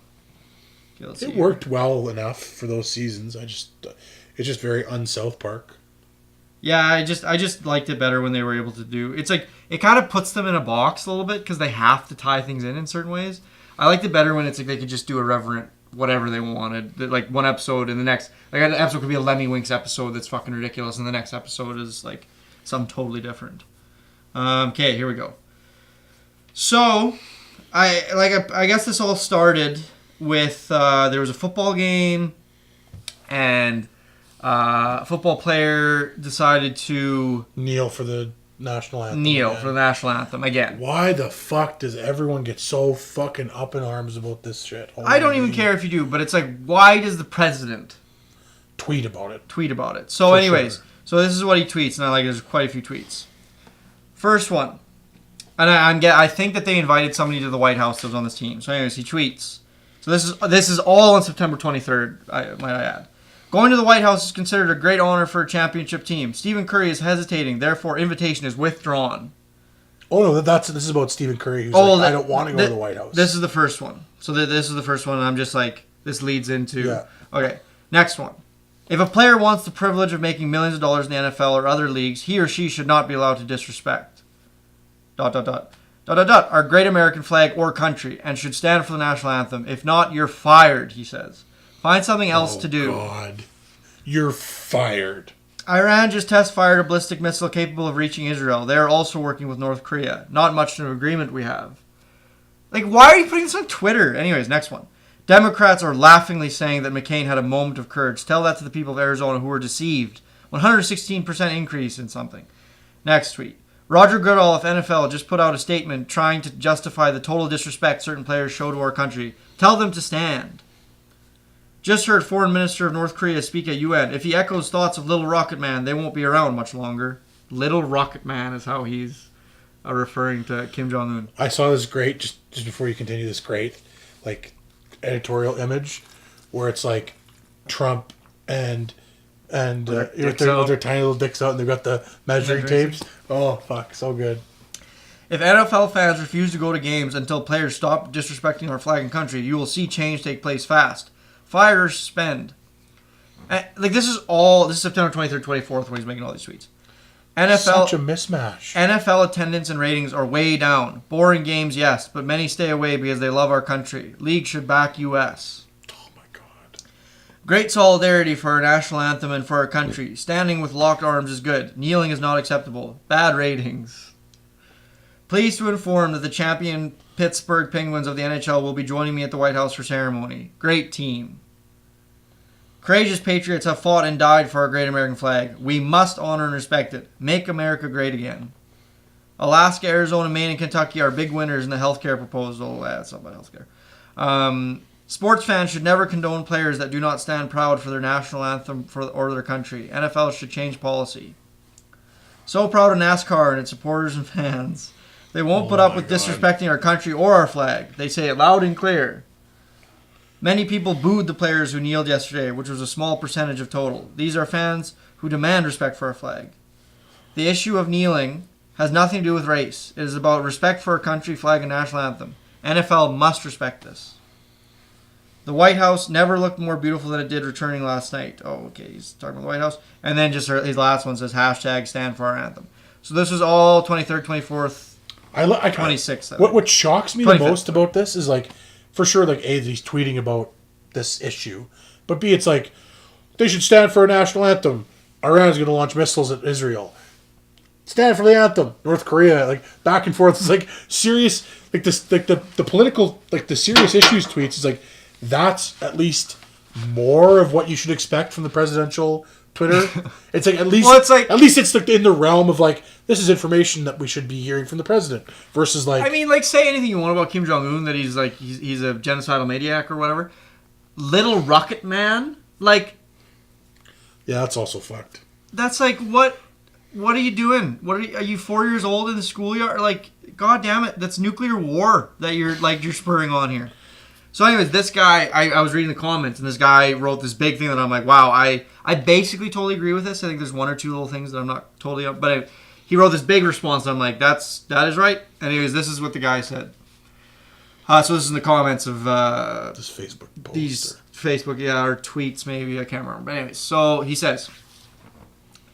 Speaker 1: Okay,
Speaker 2: it worked well enough for those seasons. It's just very un-South Park.
Speaker 1: Yeah, I just liked it better when they were able to do... It's like, it kind of puts them in a box a little bit because they have to tie things in certain ways. I liked it better when it's like they could just do irreverent whatever they wanted. Like one episode and the next... Like an episode could be a Lemmy Winks episode that's fucking ridiculous, and the next episode is like something totally different. Okay, here we go. So, I guess this all started with there was a football game, and a football player decided to
Speaker 2: kneel for the national anthem.
Speaker 1: Again.
Speaker 2: Why the fuck does everyone get so fucking up in arms about this shit?
Speaker 1: I don't even care if you do, but it's like, why does the president
Speaker 2: tweet about it?
Speaker 1: So anyways, so this is what he tweets, and there's quite a few tweets. First one, and I think that they invited somebody to the White House that was on this team. So anyways, he tweets. So this is all on September 23rd, might I add. Going to the White House is considered a great honor for a championship team. Stephen Curry is hesitating, therefore invitation is withdrawn.
Speaker 2: Oh no, this is about Stephen Curry who's I don't want to go to the White House.
Speaker 1: This is the first one. So this is the first one, and I'm just like, this leads into... Yeah. Okay, next one. If a player wants the privilege of making millions of dollars in the NFL or other leagues, he or she should not be allowed to disrespect... ... our great American flag or country, and should stand for the national anthem. If not, you're fired, he says. Find something else to do.
Speaker 2: Oh, God. You're fired.
Speaker 1: Iran just test-fired a ballistic missile capable of reaching Israel. They are also working with North Korea. Not much of an agreement we have. Why are you putting this on Twitter? Anyways, next one. Democrats are laughingly saying that McCain had a moment of courage. Tell that to the people of Arizona who were deceived. 116% increase in something. Next tweet. Roger Goodall of NFL just put out a statement trying to justify the total disrespect certain players show to our country. Tell them to stand. Just heard Foreign Minister of North Korea speak at UN. If he echoes thoughts of Little Rocket Man, they won't be around much longer. Little Rocket Man is how he's referring to Kim Jong-un.
Speaker 2: I saw this great, just before you continue, this great, like, editorial image where it's like Trump and with their tiny little dicks out, and they've got the measuring tapes. Oh, fuck, so good.
Speaker 1: If NFL fans refuse to go to games until players stop disrespecting our flag and country, you will see change take place fast. Fire or suspend. This is September 23rd, 24th when he's making all these tweets.
Speaker 2: Such a mismatch.
Speaker 1: NFL attendance and ratings are way down. Boring games, yes, but many stay away because they love our country. League should back U.S.
Speaker 2: Oh my God.
Speaker 1: Great solidarity for our national anthem and for our country. Standing with locked arms is good. Kneeling is not acceptable. Bad ratings. Pleased to inform that the champion Pittsburgh Penguins of the NHL will be joining me at the White House for ceremony. Great team. Courageous patriots have fought and died for our great American flag. We must honor and respect it. Make America great again. Alaska, Arizona, Maine, and Kentucky are big winners in the healthcare proposal. That's not about healthcare. Sports fans should never condone players that do not stand proud for their national anthem or their country. NFL should change policy. So proud of NASCAR and its supporters and fans. They won't put up with disrespecting our country or our flag. They say it loud and clear. Many people booed the players who kneeled yesterday, which was a small percentage of total. These are fans who demand respect for our flag. The issue of kneeling has nothing to do with race. It is about respect for our country, flag, and national anthem. NFL must respect this. The White House never looked more beautiful than it did returning last night. Oh, okay, he's talking about the White House. And then just his last one says, #stand for our anthem. So this was all 23rd, 24th, 26th.
Speaker 2: What shocks me 25th. The most about this is, like, for sure, like, A, that he's tweeting about this issue. But B, it's like, they should stand for a national anthem. Iran's going to launch missiles at Israel. Stand for the anthem. North Korea, like, back and forth. It's like serious, like this, like the political, like the serious issues tweets is like, that's at least more of what you should expect from the presidential Twitter. It's like, at least, at least it's like in the realm of, like, this is information that we should be hearing from the president versus, like,
Speaker 1: I mean, like, say anything you want about Kim Jong-un, that he's like, he's a genocidal maniac or whatever. Little Rocket Man, like,
Speaker 2: yeah, that's also fucked.
Speaker 1: That's like, what are you doing? Are you 4 years old in the schoolyard? Like, God damn it, that's nuclear war that you're spurring on here. So anyways, this guy, I was reading the comments, and this guy wrote this big thing that I'm like, wow, I basically totally agree with this. I think there's one or two little things that I'm not totally up, but he wrote this big response, and I'm like, that is right. Anyways, this is what the guy said. So this is in the comments of
Speaker 2: this Facebook post.
Speaker 1: These Facebook, or tweets maybe, I can't remember. But anyways, so he says,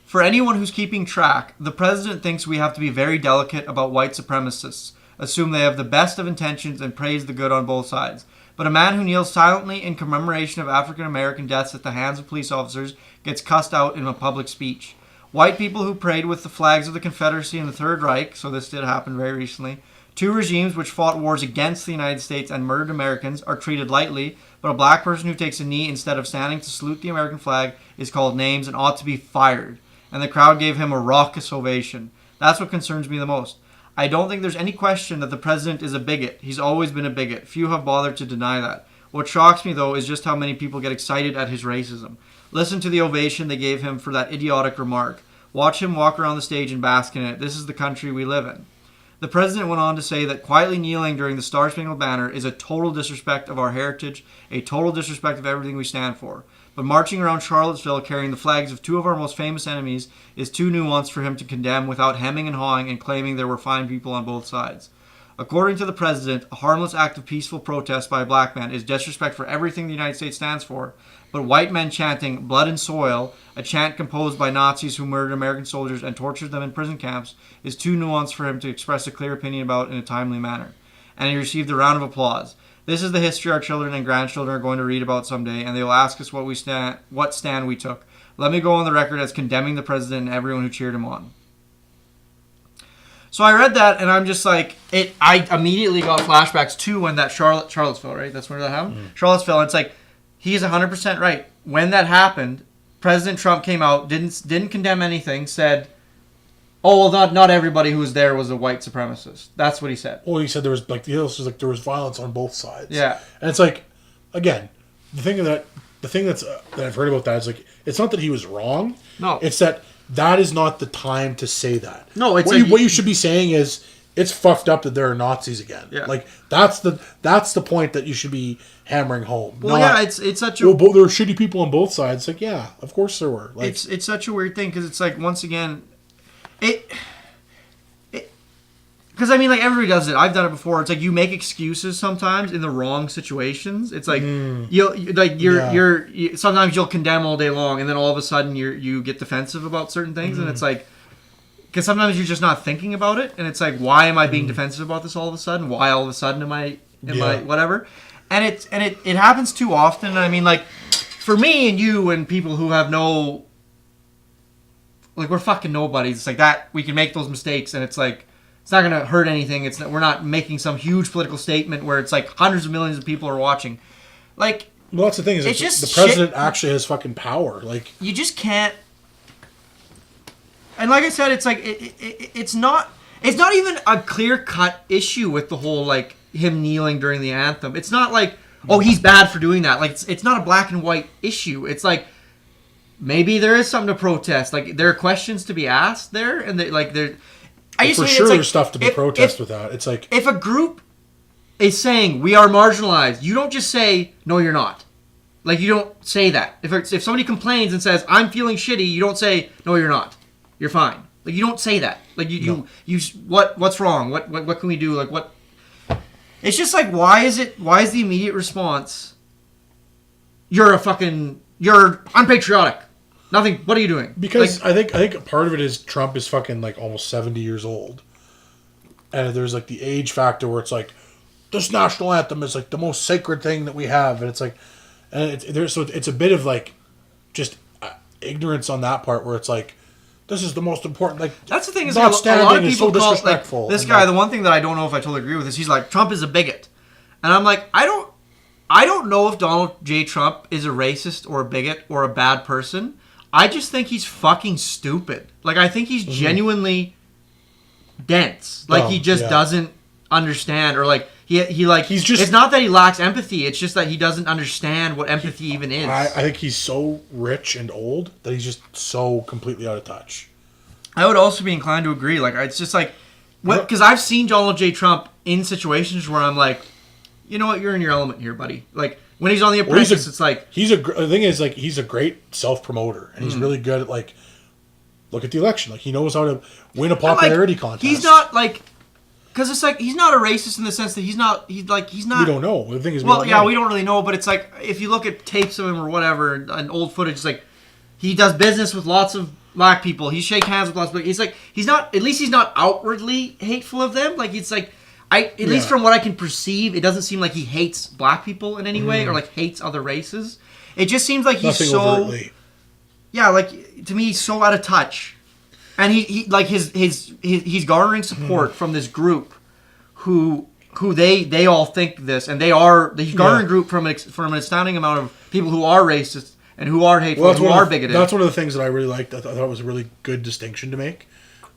Speaker 1: for anyone who's keeping track, the president thinks we have to be very delicate about white supremacists, assume they have the best of intentions, and praise the good on both sides. But a man who kneels silently in commemoration of African American deaths at the hands of police officers gets cussed out in a public speech. White people who prayed with the flags of the Confederacy and the Third Reich, so this did happen very recently, two regimes which fought wars against the United States and murdered Americans, are treated lightly, but a black person who takes a knee instead of standing to salute the American flag is called names and ought to be fired. And the crowd gave him a raucous ovation. That's what concerns me the most. I don't think there's any question that the president is a bigot. He's always been a bigot. Few have bothered to deny that. What shocks me, though, is just how many people get excited at his racism. Listen to the ovation they gave him for that idiotic remark. Watch him walk around the stage and bask in it. This is the country we live in. The president went on to say that quietly kneeling during the Star-Spangled Banner is a total disrespect of our heritage, a total disrespect of everything we stand for. But marching around Charlottesville carrying the flags of two of our most famous enemies is too nuanced for him to condemn without hemming and hawing and claiming there were fine people on both sides. According to the president, a harmless act of peaceful protest by a black man is disrespect for everything the United States stands for, but white men chanting blood and soil, a chant composed by Nazis who murdered American soldiers and tortured them in prison camps, is too nuanced for him to express a clear opinion about in a timely manner. And he received a round of applause. This is the history our children and grandchildren are going to read about someday, and they will ask us what stand we took. Let me go on the record as condemning the president and everyone who cheered him on. So I read that, and I'm just like, I immediately got flashbacks to when that Charlottesville, right? That's where that happened? Mm. Charlottesville, and it's like, he's 100% right. When that happened, President Trump came out, didn't condemn anything, said, oh, well, not everybody who was there was a white supremacist. That's what he said.
Speaker 2: Well, he said there was, like, there was violence on both sides.
Speaker 1: Yeah.
Speaker 2: And it's like, again, the thing that the thing that I've heard about that is like, it's not that he was wrong.
Speaker 1: No.
Speaker 2: It's that is not the time to say that.
Speaker 1: No, it's
Speaker 2: what you should be saying is, it's fucked up that there are Nazis again.
Speaker 1: Yeah.
Speaker 2: Like, that's the point that you should be hammering home.
Speaker 1: Well, yeah, it's such a...
Speaker 2: Well, there were shitty people on both sides. It's like, yeah, of course there were. Like,
Speaker 1: it's such a weird thing, because it's like, once again, because I mean, like, everybody does it. I've done it before. It's like, you make excuses sometimes in the wrong situations. It's like sometimes you'll condemn all day long, and then all of a sudden you get defensive about certain things, and it's like, because sometimes you're just not thinking about it, and it's like, why am I being defensive about this all of a sudden? Why all of a sudden am I whatever? And it happens too often. And I mean, like, for me and you and people who have no, like, we're fucking nobodies. It's like that, we can make those mistakes, and it's like, it's not going to hurt anything. We're not making some huge political statement where it's like hundreds of millions of people are watching. Like,
Speaker 2: well, that's the thing, is
Speaker 1: it's just
Speaker 2: the president actually has fucking power. Like,
Speaker 1: you just can't. And like I said, it's like it's not even a clear-cut issue with the whole, like, him kneeling during the anthem. It's not like, oh, he's bad for doing that. Like, it's not a black and white issue. It's like, maybe there is something to protest. Like, there are questions to be asked there, and
Speaker 2: for sure, there's stuff to be protested with that. It's like,
Speaker 1: if a group is saying we are marginalized, you don't just say no, you're not. Like, you don't say that. If somebody complains and says I'm feeling shitty, you don't say no, you're not. You're fine. Like, you don't say that. Like, what's wrong? What can we do? Like, what? It's just like, why is the immediate response, you're unpatriotic. Nothing. What are you doing?
Speaker 2: Because like, I think part of it is Trump is fucking, like, almost 70 years old, and there's, like, the age factor where it's like, this national anthem is, like, the most sacred thing that we have, and it's like, and it's a bit of, like, just ignorance on that part where it's like, this is the most important. Like,
Speaker 1: that's the thing, is
Speaker 2: not
Speaker 1: a
Speaker 2: standing
Speaker 1: lot of
Speaker 2: is
Speaker 1: people
Speaker 2: so
Speaker 1: call,
Speaker 2: disrespectful.
Speaker 1: Like, this guy. The one thing that I don't know if I totally agree with is he's like, Trump is a bigot, and I'm like, I don't know if Donald J. Trump is a racist or a bigot or a bad person. I just think he's fucking stupid. Like, I think he's genuinely dense. Like, he just doesn't understand, or like he's just. It's not that he lacks empathy. It's just that he doesn't understand what empathy even is.
Speaker 2: I think he's so rich and old that he's just so completely out of touch.
Speaker 1: I would also be inclined to agree. Like, it's just like, because I've seen Donald J. Trump in situations where I'm like, you know what, you're in your element here, buddy. Like, when he's on The Apprentice, it's like...
Speaker 2: The thing is, like, he's a great self-promoter, and he's really good at, like, look at the election. Like, he knows how to win a popularity contest.
Speaker 1: He's not, like... Because it's like, he's not a racist in the sense that he's not... We
Speaker 2: don't know. The thing is,
Speaker 1: we don't really know, but it's like, if you look at tapes of him or whatever, and old footage, it's like, he does business with lots of black people. He shakes hands with lots of... He's like, he's not... At least he's not outwardly hateful of them. Like, it's like... At least from what I can perceive, it doesn't seem like he hates black people in any way, or like hates other races. It just seems like he's so overtly. Yeah, like, to me, he's so out of touch, and he like he's garnering support from this group who they all think this, and he's garnering group from an astounding amount of people who are racist and who are hateful, and who are bigoted.
Speaker 2: That's one of the things that I really liked. I thought it was a really good distinction to make.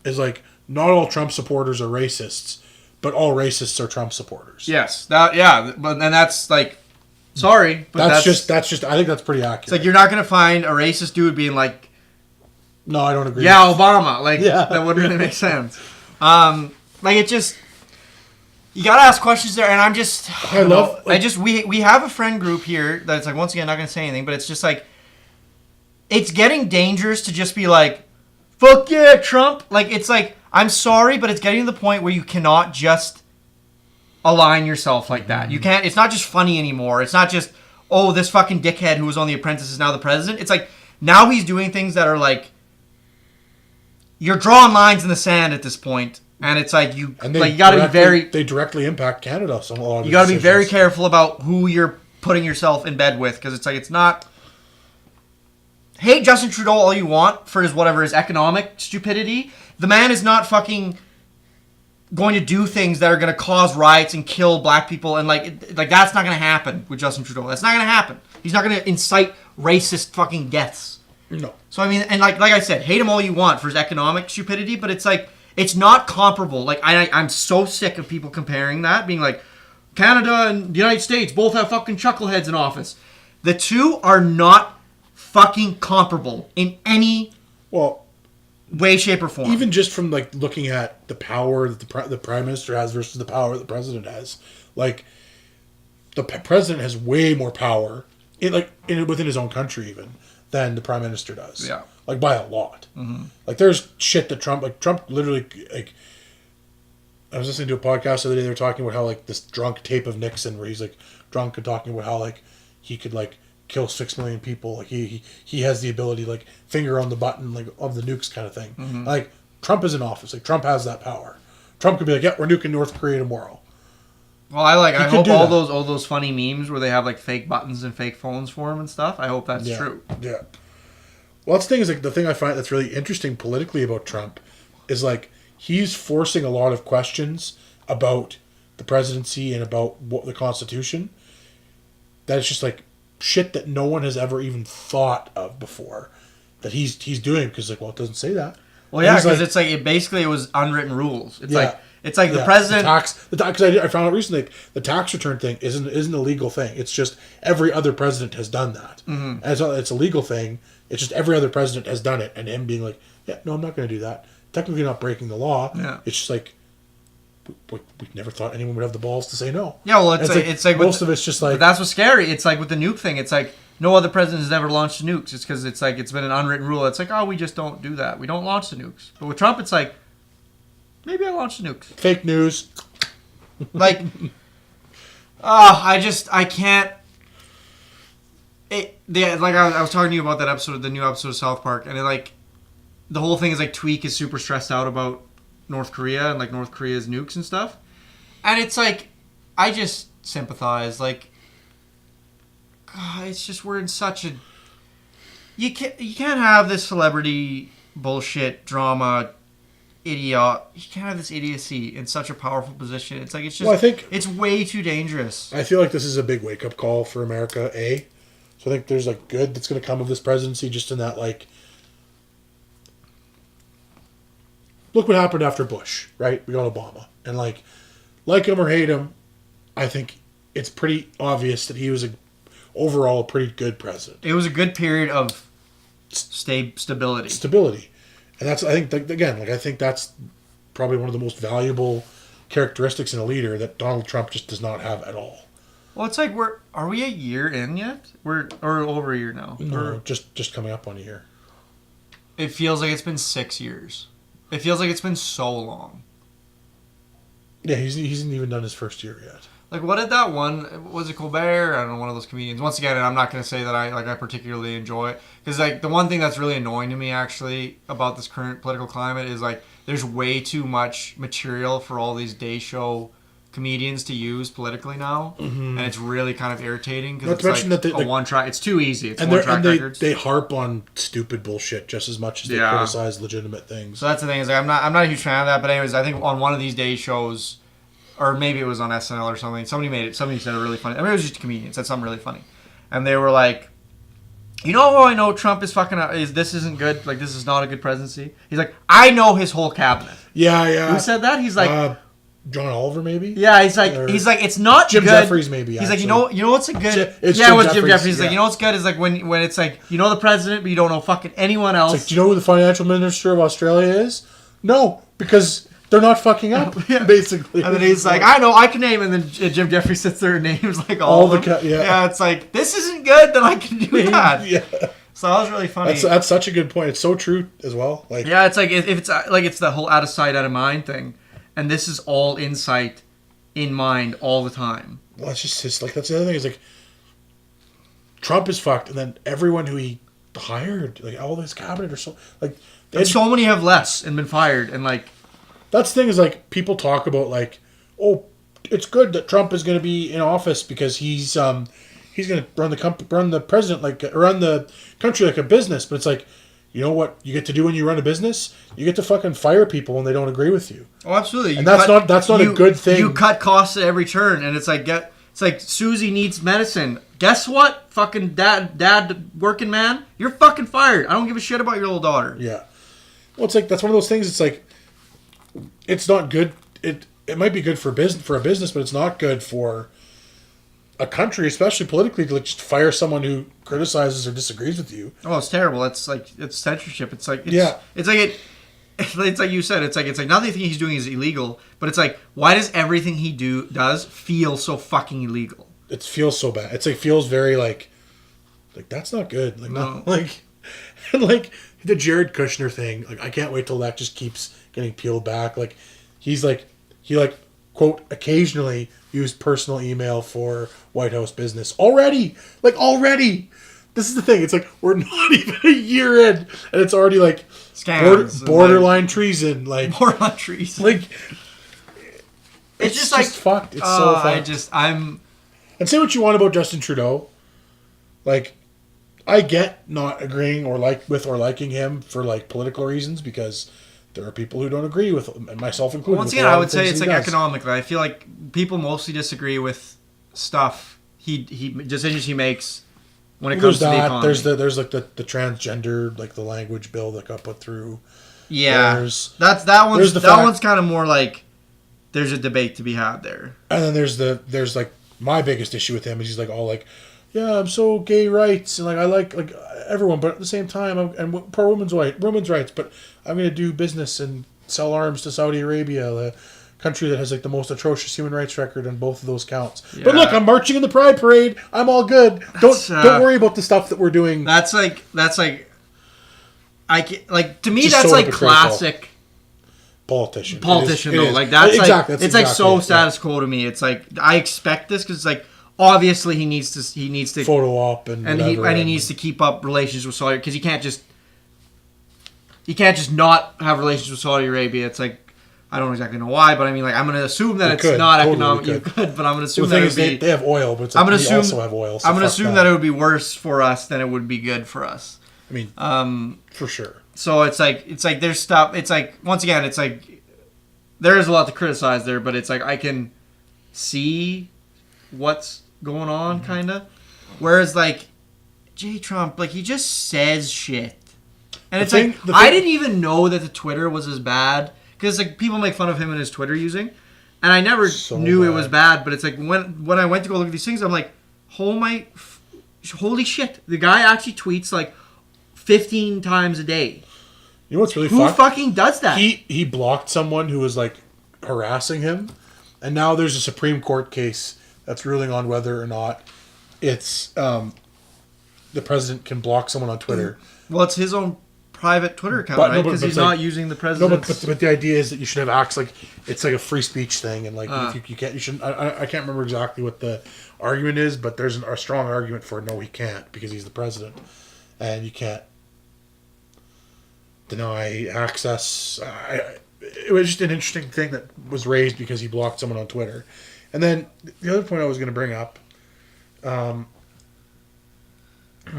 Speaker 2: Is like, not all Trump supporters are racists, but all racists are Trump supporters.
Speaker 1: Yes, but that's like, sorry, but
Speaker 2: that's just. I think that's pretty accurate.
Speaker 1: It's like, you're not gonna find a racist dude being like,
Speaker 2: no, I don't agree.
Speaker 1: Yeah, Obama. Like, that wouldn't really make sense. Like, it just, you gotta ask questions there, and I'm just, we have a friend group here that's like, once again, not gonna say anything, but it's just like, it's getting dangerous to just be like, fuck yeah, Trump. Like, it's like, I'm sorry, but it's getting to the point where you cannot just align yourself like that. You can't, it's not just funny anymore. It's not just, oh, this fucking dickhead who was on The Apprentice is now the president. It's like, now he's doing things that are like, you're drawing lines in the sand at this point, and it's like, you gotta be
Speaker 2: they directly impact Canada.
Speaker 1: You gotta be very careful about who you're putting yourself in bed with, because it's like, it's not, hate Justin Trudeau all you want for his economic stupidity. The man is not fucking going to do things that are going to cause riots and kill black people, and like that's not going to happen with Justin Trudeau. That's not going to happen. He's not going to incite racist fucking deaths.
Speaker 2: No.
Speaker 1: So I mean, and like I said, hate him all you want for his economic stupidity, but it's like, it's not comparable. Like, I'm so sick of people comparing that, being like, Canada and the United States both have fucking chuckleheads in office. The two are not fucking comparable in any way, shape, or form.
Speaker 2: Even just from like looking at the power that the prime minister has versus the power that the president has, like the president has way more power within his own country even than the prime minister does.
Speaker 1: Yeah,
Speaker 2: like by a lot. Like there's shit that Trump literally like. I was listening to a podcast the other day. They were talking about how like this drunk tape of Nixon, where he's like drunk and talking about how like he could like kill 6 million people. Like he has the ability to, like finger on the button like of the nukes kind of thing. Like Trump is in office. Like Trump has that power. Trump could be like, yeah, we're nuking North Korea tomorrow.
Speaker 1: Well, I hope all those funny memes where they have like fake buttons and fake phones for him and stuff. I hope that's true.
Speaker 2: Yeah. Well, that's the thing is like the thing I find that's really interesting politically about Trump is like he's forcing a lot of questions about the presidency and about the Constitution. That it's just like shit that no one has ever even thought of before that he's doing because like, well, it doesn't say that.
Speaker 1: Well, yeah, because it's like it was unwritten rules. It's like the president.
Speaker 2: The tax. I found out recently the tax return thing isn't a legal thing. It's just every other president has done that, and it's a legal thing. It's just every other president has done it, and him being like, yeah, no, I'm not going to do that. Technically not breaking the law. Yeah. It's just like we never thought anyone would have the balls to say no.
Speaker 1: Yeah, well, it's like
Speaker 2: most of it's just like.
Speaker 1: But that's what's scary. It's like with the nuke thing. It's like no other president has ever launched nukes. It's because it's like it's been an unwritten rule. It's like we just don't do that. We don't launch the nukes. But with Trump, it's like maybe I launched the nukes.
Speaker 2: Fake news.
Speaker 1: Like, I can't. Like I was talking to you about that episode, the new episode of South Park, and the whole thing is like Tweak is super stressed out about North Korea and like North Korea's nukes and stuff, and it's like I just sympathize. Like, God, it's just we're in such a you can't have this celebrity bullshit drama idiot. You can't have this idiocy in such a powerful position. It's like it's just.
Speaker 2: Well, I think
Speaker 1: it's way too dangerous.
Speaker 2: I feel like this is a big wake up call for America. So I think there's like good that's going to come of this presidency, just in that like. Look what happened after Bush, right? We got Obama. And like him or hate him, I think it's pretty obvious that he was overall a pretty good president.
Speaker 1: It was a good period of stability.
Speaker 2: Stability. And that's, I think, I think that's probably one of the most valuable characteristics in a leader that Donald Trump just does not have at all.
Speaker 1: Well, it's like are we a year in yet? Or over a year now?
Speaker 2: No, just coming up on a year.
Speaker 1: It feels like it's been 6 years. It feels like it's been so long.
Speaker 2: Yeah, he hasn't even done his first year yet.
Speaker 1: Like, what did that one... Was it Colbert? I don't know, one of those comedians. Once again, I'm not going to say that I particularly enjoy it. Because, like, the one thing that's really annoying to me, actually, about this current political climate is, like, there's way too much material for all these day show comedians to use politically now. Mm-hmm. And it's really kind of irritating. Because it's like a one-track... It's too easy. It's one-track records.
Speaker 2: They harp on stupid bullshit just as much as they criticize legitimate things.
Speaker 1: So that's the thing. Is like, I'm not a huge fan of that. But anyways, I think on one of these day shows... Or maybe it was on SNL or something. Somebody said a really funny... I mean, it was just a comedian. Said something really funny. And they were like, you know how I know Trump is fucking... This isn't good? Like, this is not a good presidency? He's like, I know his whole cabinet.
Speaker 2: Yeah.
Speaker 1: Who said that? He's like...
Speaker 2: John Oliver, maybe?
Speaker 1: Yeah, he's like, it's not
Speaker 2: Jim
Speaker 1: good.
Speaker 2: Jeffries, maybe,
Speaker 1: He's
Speaker 2: actually.
Speaker 1: like, you know what's a good...
Speaker 2: It was
Speaker 1: Jim Jeffries. He's like, you know what's good is like when it's like, you know the president, but you don't know fucking anyone else.
Speaker 2: It's like, do you know who the financial minister of Australia is? No, because... They're not fucking up, basically.
Speaker 1: And then he's like, I know, I can name. And then Jim Jeffries sits there and names like all of them. Yeah, it's like, this isn't good, then I can do that. Yeah. So that was really funny.
Speaker 2: That's such a good point. It's so true as well. Like,
Speaker 1: yeah, it's like, if it's like, it's the whole out of sight, out of mind thing. And this is all insight in mind all the time.
Speaker 2: Well, it's just like, that's the other thing is like, Trump is fucked. And then everyone who he hired, like all his cabinet or so, like.
Speaker 1: And so many have left and been fired. And like.
Speaker 2: That's the thing is like people talk about like, oh, it's good that Trump is going to be in office because he's going to run the president run the country like a business. But it's like, you know what you get to do when you run a business? You get to fucking fire people when they don't agree with you.
Speaker 1: Oh, absolutely.
Speaker 2: And that's not a good thing.
Speaker 1: You cut costs at every turn, and it's like Susie needs medicine. Guess what? Fucking dad, working man, you're fucking fired. I don't give a shit about your little daughter.
Speaker 2: Yeah. Well, it's like that's one of those things. It's like. It's not good. It might be good for a business, but it's not good for a country, especially politically, to like just fire someone who criticizes or disagrees with you.
Speaker 1: Oh, it's terrible. It's like it's censorship. It's like
Speaker 2: Yeah.
Speaker 1: It's like it. It's like you said. It's like nothing he's doing is illegal. But it's like, why does everything he does feel so fucking illegal?
Speaker 2: It feels so bad. It's like feels very like that's not good. Like
Speaker 1: No.
Speaker 2: not like and like the Jared Kushner thing. Like I can't wait till that just keeps getting peeled back. Like he quote occasionally used personal email for White House business already. Like already. This is the thing. It's like we're not even a year in, and it's already like
Speaker 1: Scams,
Speaker 2: borderline treason. Like
Speaker 1: borderline treason.
Speaker 2: Like
Speaker 1: it's just like
Speaker 2: fucked. It's so fucked.
Speaker 1: And
Speaker 2: say what you want about Justin Trudeau. Like, I get not agreeing or liking him for like political reasons because there are people who don't agree with him, and myself included.
Speaker 1: Once again, I would say it's like economically. I feel like people mostly disagree with stuff he decisions he makes when it comes to the economy.
Speaker 2: There's like the transgender, like the language bill that got put through.
Speaker 1: Yeah, that one's kind of more like there's a debate to be had there.
Speaker 2: And then there's like my biggest issue with him is he's like all like, yeah, I'm so gay rights and like I like everyone, but at the same time I'm pro women's rights, but I'm gonna do business and sell arms to Saudi Arabia, the country that has like the most atrocious human rights record on both of those counts. Yeah. But look, I'm marching in the Pride Parade. I'm all good. Don't worry about the stuff that we're doing.
Speaker 1: That's like to me that's so like classic politician though. Like that's exactly, it's like so status quo to me. It's like I expect this because it's like obviously he needs to
Speaker 2: photo op and
Speaker 1: he needs to keep up relations with Saudi because he can't just not have relations with Saudi Arabia. It's like I don't exactly know why, but I mean like I'm going to assume that not economic. You could, but I'm going to assume that they
Speaker 2: have oil, but it's like we also have oil. So
Speaker 1: I'm going to assume that it would be worse for us than it would be good for us.
Speaker 2: I mean, for sure.
Speaker 1: So it's like there's stuff. It's like once again, it's like there is a lot to criticize there, but it's like I can see what's going on, kind of. Whereas like J. Trump, like he just says shit, and it's like I didn't even know that the Twitter was as bad because like people make fun of him and his Twitter using, and I never knew it was bad. But it's like when I went to go look at these things, I'm like, holy shit, the guy actually tweets like 15 times a day.
Speaker 2: You know what's really
Speaker 1: Who fucking does that?
Speaker 2: He blocked someone who was like harassing him, and now there's a Supreme Court case that's ruling on whether or not it's the president can block someone on Twitter.
Speaker 1: Well, it's his own private Twitter account, right? Because he's not using the president's...
Speaker 2: No, but the idea is that you should have acts like it's like a free speech thing, and like if you can't, you shouldn't. I can't remember exactly what the argument is, but there's a strong argument for no, he can't because he's the president, and you can't deny access. It was just an interesting thing that was raised because he blocked someone on Twitter. And then the other point I was going to bring up, oh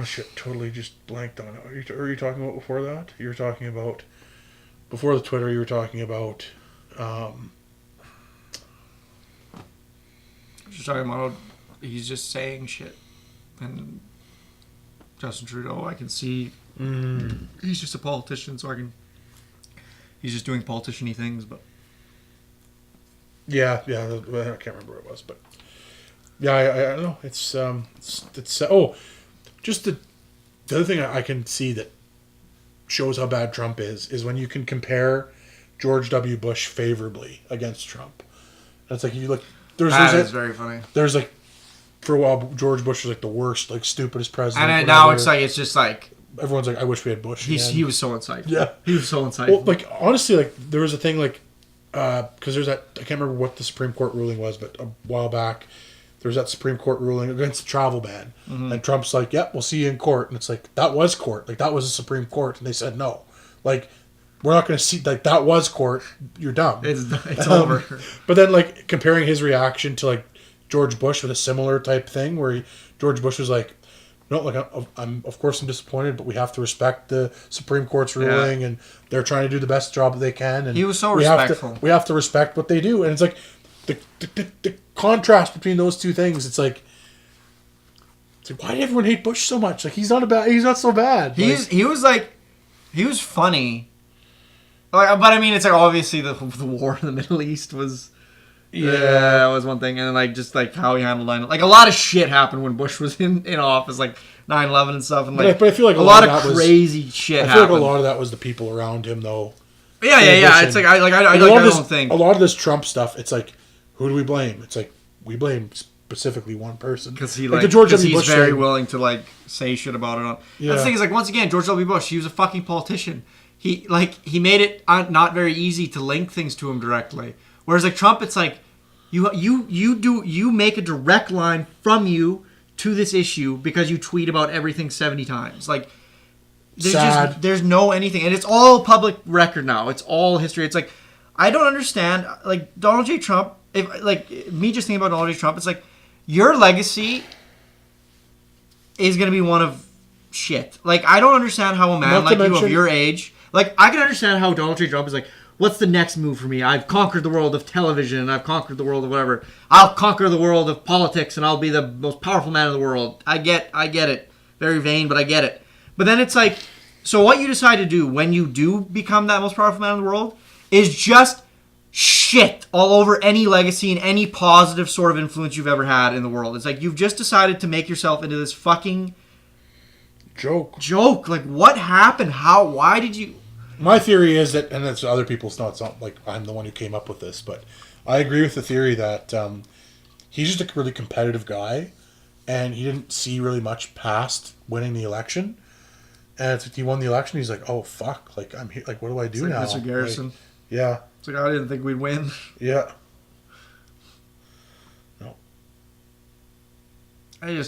Speaker 2: shit, totally just blanked on it. Are you talking about before that? You were talking about, before the Twitter, you were talking about...
Speaker 1: Just talking about he's just saying shit. And Justin Trudeau, I can see... He's just a politician, so he's just doing politician-y things, but...
Speaker 2: Yeah, I can't remember what it was, but... Yeah, I don't know. It's just the other thing I can see that shows how bad Trump is when you can compare George W. Bush favorably against Trump. And it's like, if you look...
Speaker 1: That is very funny.
Speaker 2: There's like, for a while, George Bush was like the worst, like stupidest president.
Speaker 1: And now it's just like...
Speaker 2: Everyone's like, I wish we had Bush.
Speaker 1: He was so insightful.
Speaker 2: Yeah.
Speaker 1: He was so insightful.
Speaker 2: Well, like, honestly, like, there was a thing, like, because there's that, I can't remember what the Supreme Court ruling was, but a while back, there was that Supreme Court ruling against the travel ban. Mm-hmm. And Trump's like, yep, we'll see you in court. And it's like, that was court. Like, that was the Supreme Court. And they said no. Like, we're not going to see, like, that was court. You're dumb.
Speaker 1: It's over.
Speaker 2: But then, like, comparing his reaction to, like, George Bush with a similar type thing, where George Bush was like, no, like I'm of course I'm disappointed, but we have to respect the Supreme Court's ruling, and they're trying to do the best job that they can. And
Speaker 1: he was so respectful.
Speaker 2: We have to respect what they do, and it's like the contrast between those two things. It's like why did everyone hate Bush so much? Like he's not so bad.
Speaker 1: He was funny. Like, but I mean, it's like obviously the war in the Middle East was. Yeah, that was one thing. And then, like, just, like, how he handled it. Like, a lot of shit happened when Bush was in office, like 9/11 and stuff. And, like,
Speaker 2: but I feel like
Speaker 1: a lot of crazy shit happened.
Speaker 2: I feel like a lot of that was the people around him, though.
Speaker 1: Yeah. It's like, I don't think.
Speaker 2: A lot of this Trump stuff, it's like, who do we blame? It's like, we blame specifically one person.
Speaker 1: Because he,
Speaker 2: like the George W.
Speaker 1: he's
Speaker 2: Bush
Speaker 1: very
Speaker 2: thing.
Speaker 1: willing to, like, say shit about it.
Speaker 2: Yeah.
Speaker 1: That's the thing is, like, once again, George W. Bush, he was a fucking politician. He made it not very easy to link things to him directly. Whereas, like, Trump, it's like, you make a direct line from you to this issue because you tweet about everything 70 times. Like, there's no anything. And it's all public record now. It's all history. It's like, I don't understand. Like, Donald J. Trump, me just thinking about Donald J. Trump, it's like, your legacy is going to be one of shit. Like, I don't understand how a man like you of your age, like, I can understand how Donald J. Trump is like, what's the next move for me? I've conquered the world of television. I've conquered the world of whatever. I'll conquer the world of politics, and I'll be the most powerful man in the world. I get it. Very vain, but I get it. But then it's like, so what you decide to do when you do become that most powerful man in the world is just shit all over any legacy and any positive sort of influence you've ever had in the world. It's like, you've just decided to make yourself into this fucking joke. Like, what happened? Why did you...
Speaker 2: My theory is that, and it's other people's, not like I'm the one who came up with this, but I agree with the theory that he's just a really competitive guy, and he didn't see really much past winning the election. And it's like he won the election, he's like, oh fuck, like I'm here, like what do I do now?
Speaker 1: Mr. Garrison.
Speaker 2: Like, yeah.
Speaker 1: It's like, I didn't think we'd win.
Speaker 2: Yeah. No.
Speaker 1: I'm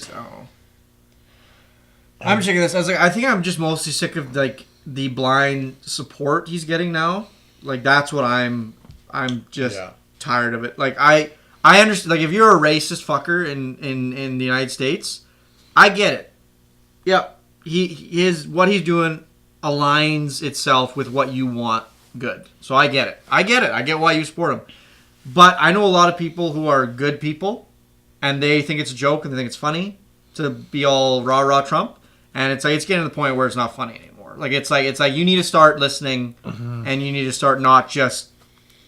Speaker 1: sick of this. I think I'm just mostly sick of, like, the blind support he's getting now. Like, that's what I'm just tired of it. Like, I understand, like, if you're a racist fucker in the United States, I get it. Yep. What he's doing aligns itself with what you want. Good. So I get it. I get why you support him. But I know a lot of people who are good people, and they think it's a joke and they think it's funny to be all rah Trump. And it's like, it's getting to the point where it's not funny anymore. Like, it's like you need to start listening, and you need to start not just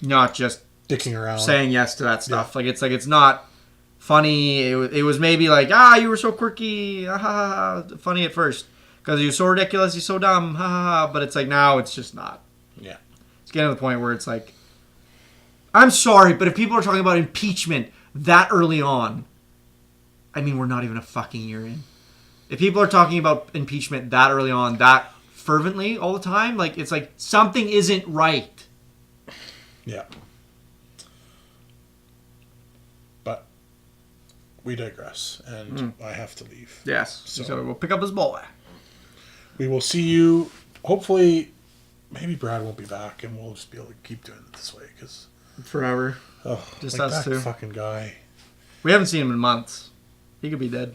Speaker 2: dicking around,
Speaker 1: saying yes to that stuff. Yeah. Like it's not funny. It was maybe like, you were so quirky, funny at first because you're so ridiculous, you're so dumb, but it's like, now it's just not.
Speaker 2: Yeah,
Speaker 1: it's getting to the point where it's like, I'm sorry, but if people are talking about impeachment that early on, I mean, we're not even a fucking year in. If people are talking about impeachment that early on, that fervently all the time, like, it's like something isn't right.
Speaker 2: Yeah. But we digress, and I have to leave.
Speaker 1: Yes. So we'll pick up his boy.
Speaker 2: We will see you, hopefully, maybe Brad won't be back, and we'll just be able to keep doing it this way, because...
Speaker 1: Forever.
Speaker 2: Oh,
Speaker 1: just
Speaker 2: like
Speaker 1: us
Speaker 2: that
Speaker 1: two.
Speaker 2: Fucking guy.
Speaker 1: We haven't seen him in months. He could be dead.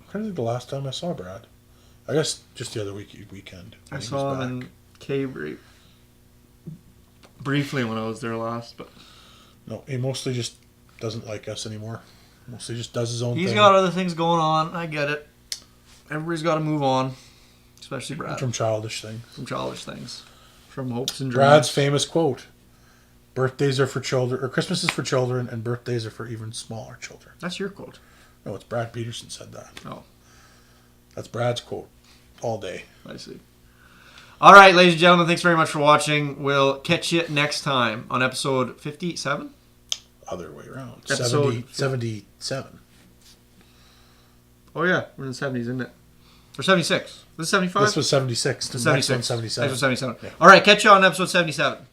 Speaker 2: I don't think the last time I saw Brad. I guess just the other weekend.
Speaker 1: I saw him in Cambridge. Briefly when I was there last, but...
Speaker 2: No, he mostly just doesn't like us anymore. Mostly just does his own thing.
Speaker 1: He's got other things going on. I get it. Everybody's got to move on. Especially Brad.
Speaker 2: From childish things.
Speaker 1: From hopes and dreams.
Speaker 2: Brad's famous quote. Birthdays are for children, or Christmas is for children, and birthdays are for even smaller children.
Speaker 1: That's your quote.
Speaker 2: No, it's Brad Pederson said that.
Speaker 1: Oh.
Speaker 2: That's Brad's quote. All day.
Speaker 1: I see. All right, ladies and gentlemen, thanks very much for watching. We'll catch you next time on episode 57?
Speaker 2: Other way around.
Speaker 1: Episode
Speaker 2: 77.
Speaker 1: Oh, yeah. We're in the 70s, isn't it? Or 76. This is 75?
Speaker 2: This was 76. The
Speaker 1: 76.
Speaker 2: next one's 77.
Speaker 1: Episode 77. Yeah. All right, catch you on episode 77.